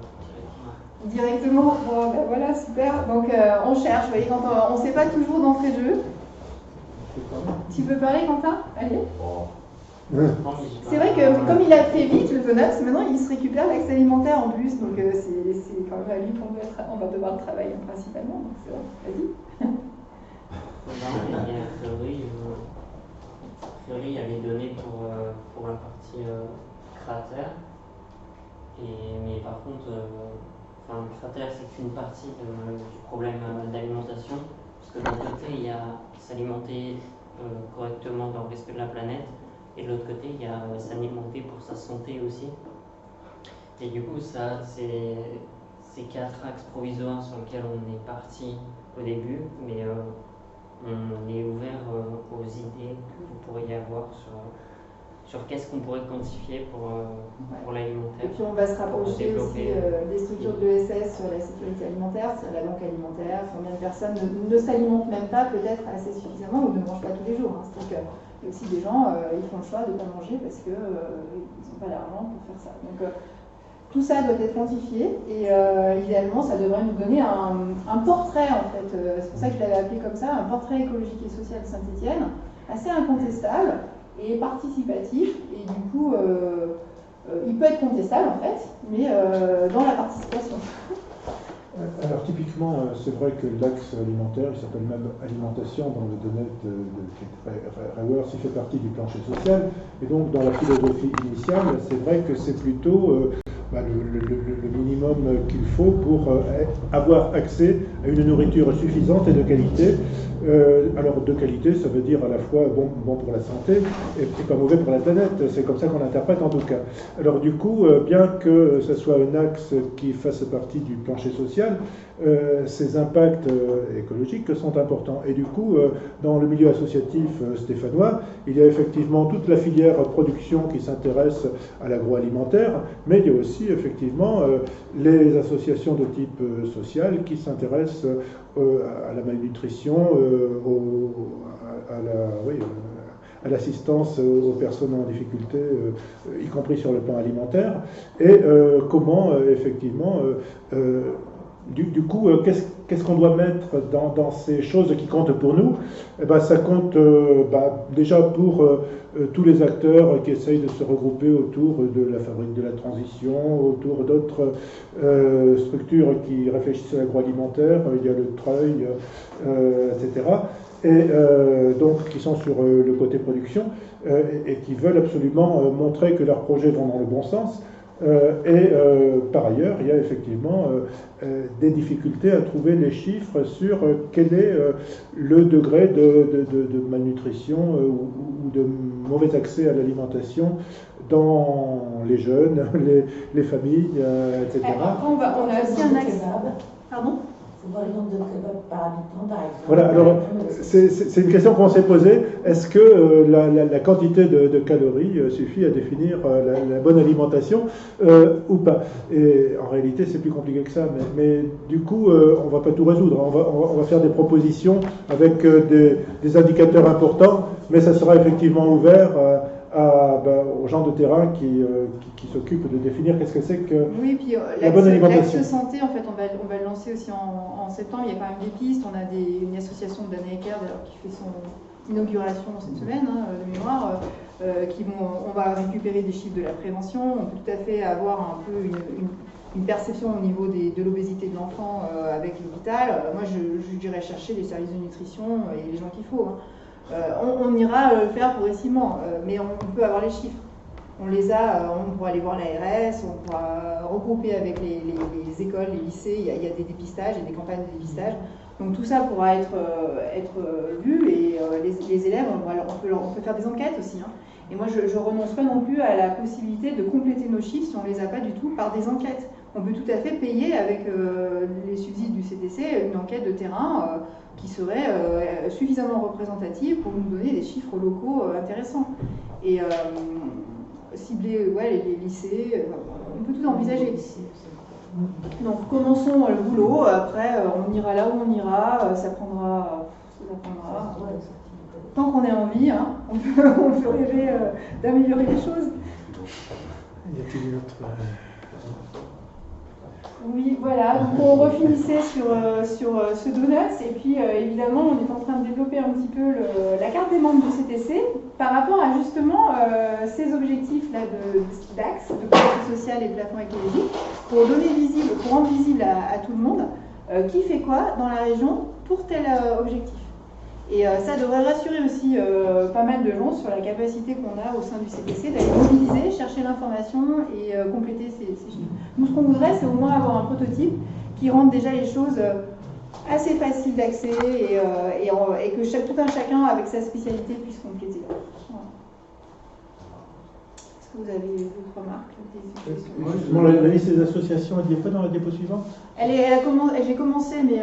Directement, bon, ben voilà, super. Donc on cherche, vous voyez, quand on ne sait pas toujours d'entrée de jeu. Tu peux parler, Quentin? Allez. C'est vrai que comme il a fait vite le Tonops, maintenant il se récupère l'accès alimentaire en plus, donc c'est quand même à lui qu'on va devoir travailler principalement. Donc c'est bon, vas-y. A priori, il y a les données pour la partie cratère, mais par contre. Le cratère, c'est qu'une partie du problème d'alimentation, parce que d'un côté, il y a s'alimenter correctement dans le respect de la planète, et de l'autre côté, il y a s'alimenter pour sa santé aussi. Et du coup, ça, c'est ces 4 axes provisoires sur lesquels on est parti au début, mais on est ouvert aux idées que vous pourriez avoir sur qu'est-ce qu'on pourrait quantifier pour l'alimentaire. Et puis on va se rapprocher aussi des structures de l'ESS sur la sécurité alimentaire, c'est la banque alimentaire, combien de personnes ne s'alimentent même pas peut-être assez suffisamment ou ne mangent pas tous les jours. C'est-à-dire qu'il y a aussi des gens, ils font le choix de ne pas manger parce qu'ils n'ont pas l'argent pour faire ça. Donc tout ça doit être quantifié et idéalement ça devrait nous donner un portrait en fait, c'est pour ça que je l'avais appelé comme ça, un portrait écologique et social de Saint-Étienne, assez incontestable et participatif, et du coup, il peut être contestable en fait, mais dans la participation. Alors typiquement, c'est vrai que l'axe alimentaire, il s'appelle même alimentation dans le domaine de Rewers, il fait partie du plancher social, et donc dans la philosophie initiale, c'est vrai que c'est plutôt le minimum qu'il faut pour avoir accès à une nourriture suffisante et de qualité. Alors de qualité, ça veut dire à la fois bon pour la santé et pas mauvais pour la planète, c'est comme ça qu'on l'interprète en tout cas. Alors du coup, bien que ce soit un axe qui fasse partie du plancher social, ces impacts écologiques sont importants. Et du coup, dans le milieu associatif stéphanois, il y a effectivement toute la filière production qui s'intéresse à l'agroalimentaire, mais il y a aussi effectivement les associations de type social qui s'intéressent à la malnutrition, à l'assistance aux personnes en difficulté, y compris sur le plan alimentaire, et comment effectivement, du coup, qu'est-ce qu'on doit mettre dans ces choses qui comptent pour nous? Ça compte déjà pour tous les acteurs qui essayent de se regrouper autour de la fabrique de la transition, autour d'autres structures qui réfléchissent à l'agroalimentaire, il y a le Treuil, etc. Et donc qui sont sur le côté production et qui veulent absolument montrer que leurs projets vont dans le bon sens. Par ailleurs, il y a effectivement des difficultés à trouver les chiffres sur quel est le degré de malnutrition ou de mauvais accès à l'alimentation dans les jeunes, les familles, etc. Après, on a aussi un axe. Pardon ? Il faut voir le nombre de kebabs par habitant, par exemple. Voilà, alors c'est une question qu'on s'est posée. Est-ce que la quantité de calories suffit à définir la bonne alimentation ou pas? Et en réalité, c'est plus compliqué que ça. Mais du coup, on ne va pas tout résoudre. On va faire des propositions avec des indicateurs importants, mais ça sera effectivement ouvert aux gens de terrain qui s'occupent de définir qu'est-ce que c'est que la bonne alimentation. L'axe santé, en fait, on va le lancer aussi en septembre. Il y a quand même des pistes. On a une association de Dana Ecker qui fait son inauguration cette semaine, de mémoire, on va récupérer des chiffres de la prévention. On peut tout à fait avoir un peu une perception au niveau de l'obésité de l'enfant avec l'hôpital. Moi, j'irai chercher les services de nutrition et les gens qu'il faut. On ira le faire progressivement, mais on peut avoir les chiffres. On les a, on pourra aller voir l'ARS, on pourra regrouper avec les écoles, les lycées, il y a des dépistages, il y a des campagnes de dépistage. Donc tout ça pourra être vu et les élèves, on peut faire des enquêtes aussi. Et moi, je ne renonce pas non plus à la possibilité de compléter nos chiffres, si on ne les a pas du tout, par des enquêtes. On peut tout à fait payer avec les subsides du CTC une enquête de terrain qui serait suffisamment représentative pour nous donner des chiffres locaux intéressants. Et cibler les lycées, on peut tout envisager. Donc commençons le boulot, après on ira là où on ira, ça prendra. Tant qu'on est en vie, on peut rêver d'améliorer les choses. Y a-t-il une autre Oui, voilà, donc on refinissait sur ce donuts et puis évidemment on est en train de développer un petit peu la carte des membres du CTC par rapport à justement ces objectifs-là d'AXE, de protection sociale et plafond écologique, pour rendre visible à tout le monde qui fait quoi dans la région pour tel objectif. Et ça devrait rassurer aussi pas mal de gens sur la capacité qu'on a au sein du CTC d'aller mobiliser, chercher l'information et compléter ces chiffres. Nous, ce qu'on voudrait, c'est au moins avoir un prototype qui rende déjà les choses assez faciles d'accès et que tout un chacun, avec sa spécialité, puisse compléter. Voilà. Est-ce que vous avez d'autres remarques? La liste des associations, elle n'y est pas dans la diapo suivante? J'ai commencé, mais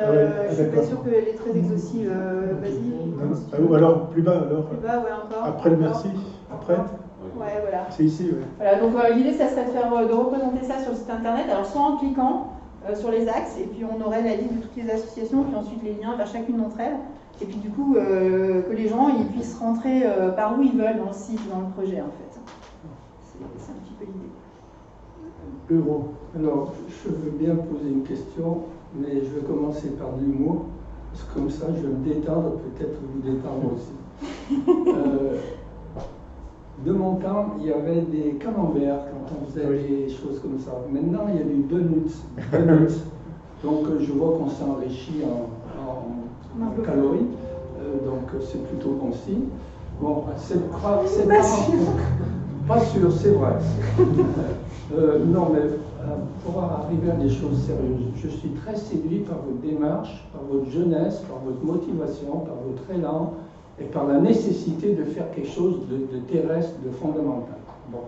je ne suis pas sûre qu'elle est très exhaustive. Vas-y. Ou alors plus bas, alors. Plus bas, ouais, encore. Après le merci. Après. Ouais, voilà. C'est ici, oui. Voilà, donc l'idée, ça serait de représenter ça sur le site internet, alors soit en cliquant sur les axes, et puis on aurait la liste de toutes les associations, puis ensuite les liens vers chacune d'entre elles, et puis du coup, que les gens ils puissent rentrer par où ils veulent dans le site, dans le projet, en fait. C'est un petit peu l'idée. Euro. Alors, je veux bien poser une question, mais je vais commencer par de l'humour, parce que comme ça, je vais me détendre, peut-être vous détendre aussi. De mon temps, il y avait des camemberts quand on faisait des choses comme ça. Maintenant, il y a des donuts. Donc, je vois qu'on s'enrichit en calories, donc c'est plutôt bon signe. Bon, c'est pas sûr, c'est vrai. Non, mais pour arriver à des choses sérieuses, je suis très séduit par votre démarche, par votre jeunesse, par votre motivation, par votre élan et par la nécessité de faire quelque chose de terrestre, de fondamental. Bon.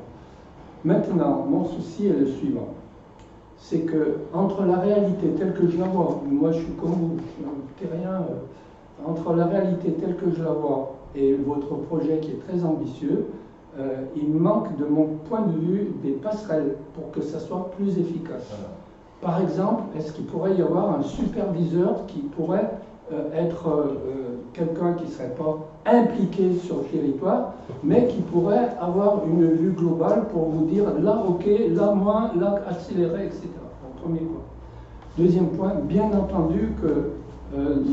Maintenant, mon souci est le suivant. C'est que entre la réalité telle que je la vois, moi je suis comme vous, je suis un terrien, entre la réalité telle que je la vois et votre projet qui est très ambitieux, il manque de mon point de vue des passerelles pour que ça soit plus efficace. Par exemple, est-ce qu'il pourrait y avoir un superviseur qui pourrait être quelqu'un qui ne serait pas impliqué sur le territoire, mais qui pourrait avoir une vue globale pour vous dire là ok, là moins, là accélérer, etc. Premier point. Deuxième point, bien entendu que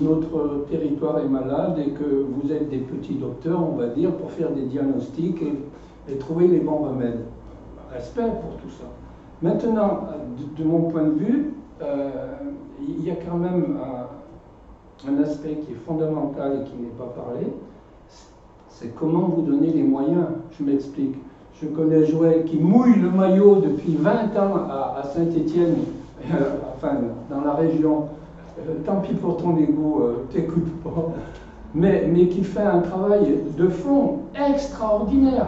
notre territoire est malade et que vous êtes des petits docteurs, on va dire, pour faire des diagnostics et trouver les bons remèdes. Respect pour tout ça. Maintenant, de mon point de vue, il y a quand même un aspect qui est fondamental et qui n'est pas parlé, c'est comment vous donner les moyens. Je m'explique. Je connais Joël qui mouille le maillot depuis 20 ans à Saint-Étienne, enfin dans la région. Tant pis pour ton égo, t'écoute pas. Mais qui fait un travail de fond extraordinaire.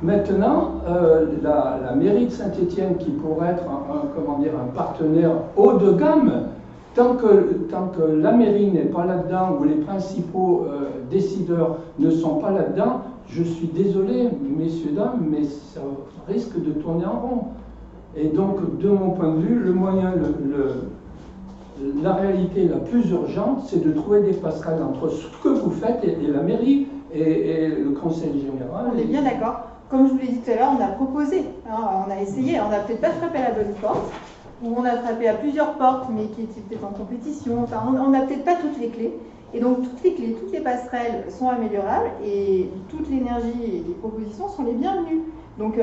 Maintenant, la mairie de Saint-Étienne, qui pourrait être un partenaire haut de gamme, tant que la mairie n'est pas là-dedans, ou les principaux décideurs ne sont pas là-dedans, je suis désolé, messieurs, dames, mais ça risque de tourner en rond. Et donc, de mon point de vue, le moyen, la réalité la plus urgente, c'est de trouver des passerelles entre ce que vous faites et la mairie et le conseil général. On est bien d'accord. Comme je vous l'ai dit tout à l'heure, on a proposé, hein, on a essayé, on n'a peut-être pas frappé à la bonne porte, ou on a frappé à plusieurs portes, mais qui étaient peut-être en compétition. Enfin, on n'a peut-être pas toutes les clés. Et donc, toutes les clés, toutes les passerelles sont améliorables, et toute l'énergie et les propositions sont les bienvenues. Donc,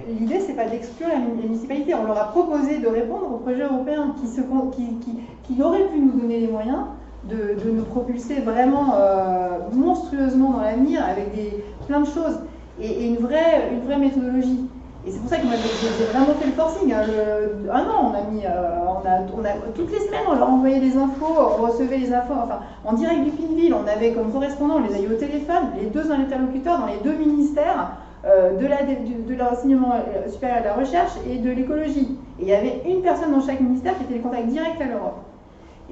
l'idée, c'est pas d'exclure les municipalités. On leur a proposé de répondre aux projets européens qui auraient pu nous donner les moyens de nous propulser vraiment monstrueusement dans l'avenir avec plein de choses et une vraie méthodologie. Et c'est pour ça que moi j'ai vraiment fait le forcing. Hein. Un an, toutes les semaines on leur envoyait des infos, on recevait les infos, enfin en direct du Pinville, on avait comme correspondant, on les a eu au téléphone, les deux interlocuteurs dans les deux ministères de l'enseignement supérieur et de la recherche et de l'écologie. Et il y avait une personne dans chaque ministère qui était le contact direct à l'Europe.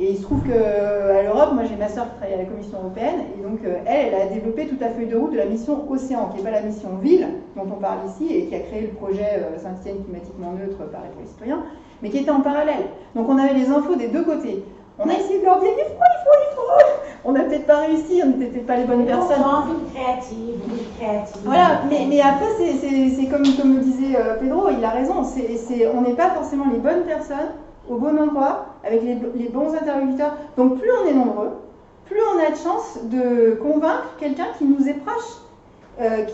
Et il se trouve qu'à l'Europe, moi j'ai ma sœur qui travaille à la Commission européenne, et donc elle a développé toute la feuille de route de la mission Océan, qui n'est pas la mission Ville, dont on parle ici, et qui a créé le projet Saint-Étienne climatiquement neutre, pareil pour les citoyens, mais qui était en parallèle. Donc on avait les infos des deux côtés. On a essayé de leur dire, il faut. On n'a peut-être pas réussi, on n'était peut-être pas les bonnes personnes. Ville créative. Voilà, mais après, c'est comme me disait Pedro, il a raison, on n'est pas forcément les bonnes personnes au bon endroit, avec les bons interlocuteurs. Donc plus on est nombreux, plus on a de chance de convaincre quelqu'un qui nous est proche,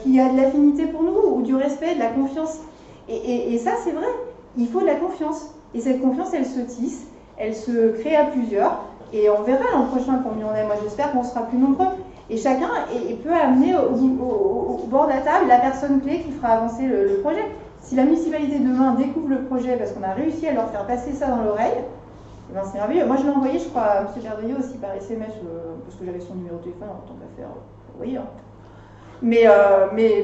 qui a de l'affinité pour nous, ou du respect, de la confiance. Et ça, c'est vrai, il faut de la confiance. Et cette confiance, elle se tisse, elle se crée à plusieurs, et on verra l'an prochain combien on est. Moi, j'espère qu'on sera plus nombreux. Et chacun peut amener au bord de la table la personne clé qui fera avancer le projet. Si la municipalité demain découvre le projet parce qu'on a réussi à leur faire passer ça dans l'oreille, ben c'est merveilleux. Moi je l'ai envoyé, je crois, à M. Perdrieux aussi par SMS, parce que j'avais son numéro de téléphone, en tant qu'à faire, oui. Hein. Mais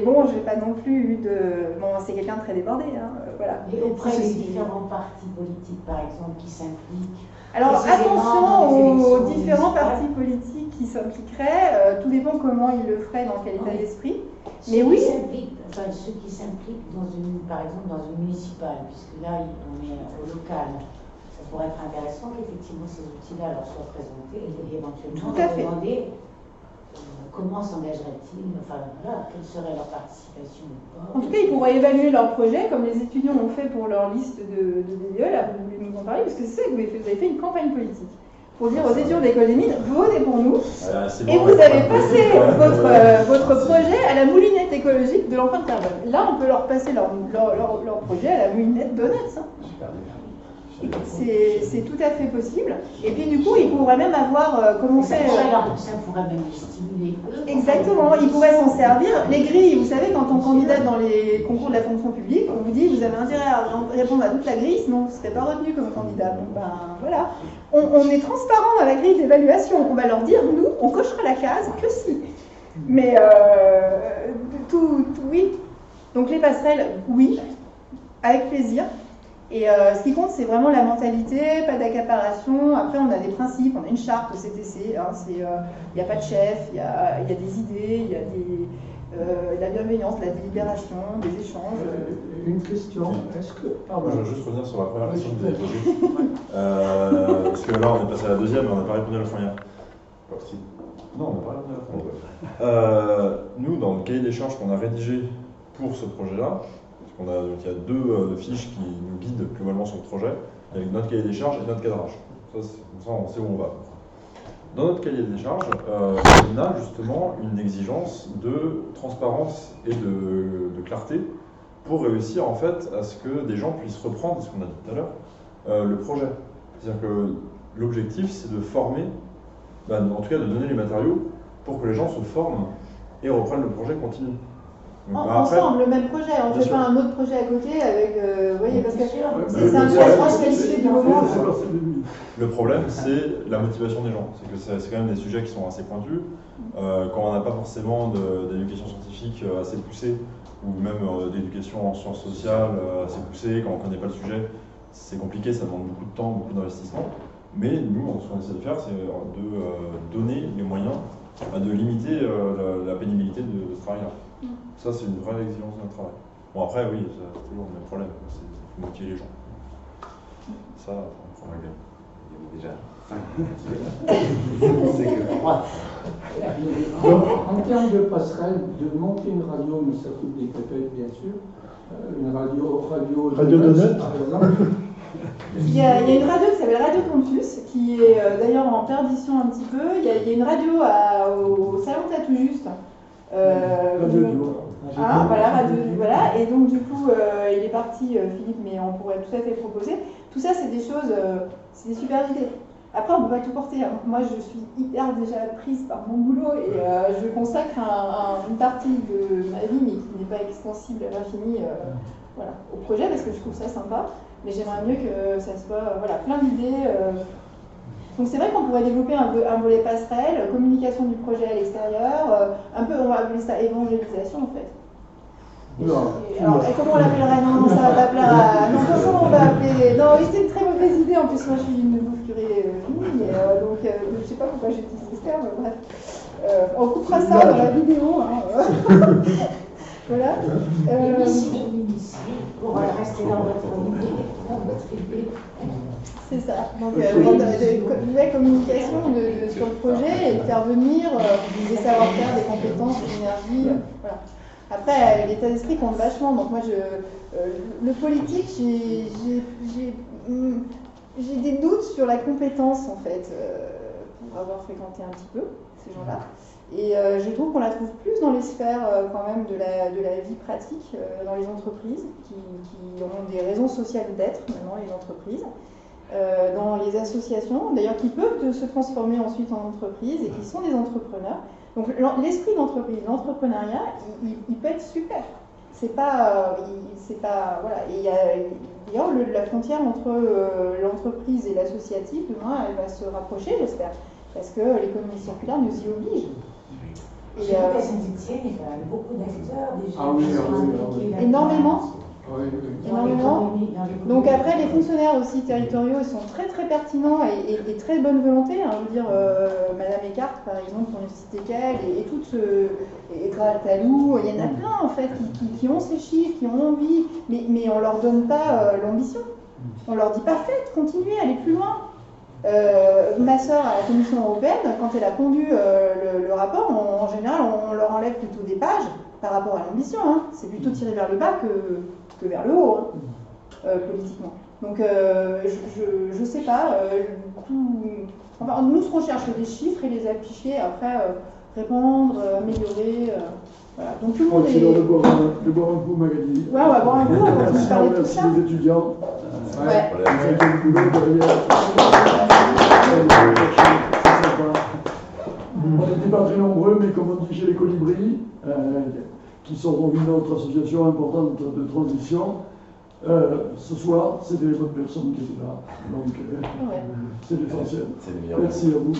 bon, je n'ai pas non plus eu de... Bon, c'est quelqu'un de très débordé, hein, voilà. Et auprès des différents partis politiques, par exemple, qui s'impliquent. Alors attention aux différents partis politiques qui s'impliqueraient, tout dépend comment ils le feraient, dans quel état d'esprit. Mais oui. Ceux qui s'impliquent par exemple dans une municipale, puisque là on est au local, ça pourrait être intéressant qu'effectivement ces outils-là leur soient présentés et éventuellement leur demander comment s'engageraient-ils, enfin voilà, quelle serait leur participation ou pas. En tout cas, ils pourraient évaluer leur projet comme les étudiants l'ont fait pour leur liste de DDE, là vous voulez nous en parler, parce que c'est ça que vous avez fait une campagne politique. Pour dire aux étudiants d'école des mines, votez pour nous, et vous avez passé votre projet à la moulinette écologique de l'empreinte carbone. Là, on peut leur passer leur projet à la moulinette Donuts. Hein. C'est tout à fait possible. Et puis du coup, ils pourraient même avoir commencé... Ça pourrait même les stimuler. Exactement, ils pourraient s'en servir. Les grilles, vous savez, quand on candidate dans les concours de la fonction publique, on vous dit vous avez intérêt à répondre à toute la grille, sinon vous ne serez pas retenu comme candidat. Donc ben voilà, on est transparent dans la grille d'évaluation. On va leur dire, nous, on cochera la case que si. Mais oui. Donc les passerelles, oui, avec plaisir. Et ce qui compte, c'est vraiment la mentalité, pas d'accaparation. Après, on a des principes, on a une charte au CTC. Hein, il n'y a pas de chef, il y a des idées, il y a la bienveillance, la délibération, des échanges. Une question, est-ce que... Moi, je veux juste revenir sur la première question que vous avez posée. Parce que là, on est passé à la deuxième, mais on n'a pas répondu à la première. Non, on n'a pas répondu à la première. Nous, dans le cahier des charges qu'on a rédigé pour ce projet-là, il y a deux fiches qui nous guident globalement sur le projet, avec notre cahier des charges et notre cadrage. Ça, on sait où on va. Dans notre cahier des charges, on a justement une exigence de transparence et de clarté pour réussir en fait à ce que des gens puissent reprendre, ce qu'on a dit tout à l'heure, le projet. C'est-à-dire que l'objectif, c'est de former, en tout cas de donner les matériaux pour que les gens se forment et reprennent le projet continu. Donc, après, ensemble, le même projet, on ne fait pas un autre projet à côté avec. Vous voyez, parce que c'est un projet qualifié du moment. le problème, c'est la motivation des gens. C'est que c'est quand même des sujets qui sont assez pointus. Quand on n'a pas forcément d'éducation scientifique assez poussée, ou même d'éducation en sciences sociales assez poussée, quand on ne connaît pas le sujet, c'est compliqué, ça demande beaucoup de temps, beaucoup d'investissement. Mais nous, ce qu'on essaie de faire, c'est de donner les moyens de limiter la pénibilité de ce travail-là. Ça, c'est une vraie exigence de notre travail. Bon, après, oui, c'est toujours le même problème, c'est motiver les gens. Ça, on va bien. Déjà. C'est que 3. En termes de passerelle, de monter une radio, mais ça coûte des pépettes, bien sûr. Une radio de net, par exemple. Il y a une radio qui s'appelle Radio Campus, qui est d'ailleurs en perdition un petit peu. Il y a une radio au Salon Tatou Juste. Voilà. Et donc du coup, il est parti, Philippe, mais on pourrait tout à fait proposer. Tout ça, c'est des choses, c'est des super idées. Après, on ne peut pas tout porter. Moi, je suis hyper déjà prise par mon boulot et je consacre une partie de ma vie, mais qui n'est pas extensible à l'infini, au projet, parce que je trouve ça sympa. Mais j'aimerais mieux que ça soit plein d'idées. Donc c'est vrai qu'on pourrait développer un volet passerelle, communication du projet à l'extérieur, un peu, on va appeler ça évangélisation en fait. Alors, et comment on l'appellerait? Non, ça va pas plaire à... Non, comment on va appeler... Non, c'est une très mauvaise idée, en plus moi je suis une bouffe curée finie, donc je sais pas pourquoi j'ai utilisé ce terme, bref. On coupera ça dans la vidéo. Voilà. Pour rester dans votre idée. C'est ça. Donc, une vraie communication sur le projet et de faire venir des savoir-faire, des compétences, de l'énergie. Voilà. Après, l'état d'esprit compte vachement. Donc, moi, le politique, j'ai des doutes sur la compétence, en fait, pour avoir fréquenté un petit peu ces gens-là. Et je trouve qu'on la trouve plus dans les sphères quand même de la vie pratique, dans les entreprises, qui ont des raisons sociales d'être, maintenant, les entreprises. Dans les associations, d'ailleurs, qui peuvent se transformer ensuite en entreprise et qui sont des entrepreneurs. Donc l'esprit d'entreprise, l'entrepreneuriat, il peut être super. C'est pas voilà. Et il y a d'ailleurs la frontière entre l'entreprise et l'associatif, demain, elle va se rapprocher, j'espère, parce que l'économie circulaire nous y oblige. Et Saint-Étienne, il y a quand même beaucoup d'acteurs déjà. Énormément. Oui. Énormément. Donc après, les fonctionnaires aussi territoriaux, ils sont très très pertinents et très bonne volonté. Je veux dire, Madame Eckhart, par exemple, on ne citait qu'elle, et toutes, et Graal Talou, il y en a plein en fait qui ont ces chiffres, qui ont envie, mais on leur donne pas l'ambition. On leur dit pas faites, continuez, allez plus loin. Ma sœur à la Commission européenne, quand elle a pondu le rapport, en général, on leur enlève plutôt des pages par rapport à l'ambition. C'est plutôt tiré vers le bas que vers le haut, politiquement. Donc, je sais pas. Enfin, nous, ce qu'on cherche, c'est des chiffres et les afficher, après répondre, améliorer. Voilà. Donc, tout le monde est. De boire un coup, Magali. Ouais, on va boire un coup, on va continuer de parler de tout ça. Les étudiants. Ouais. Avec un boulot derrière. On n'était pas très nombreux, mais comme on dit chez les colibris, qui sont une autre association importante de transition, ce soir, c'était les bonnes personnes qui étaient là. Donc, c'est l'essentiel. Merci à vous.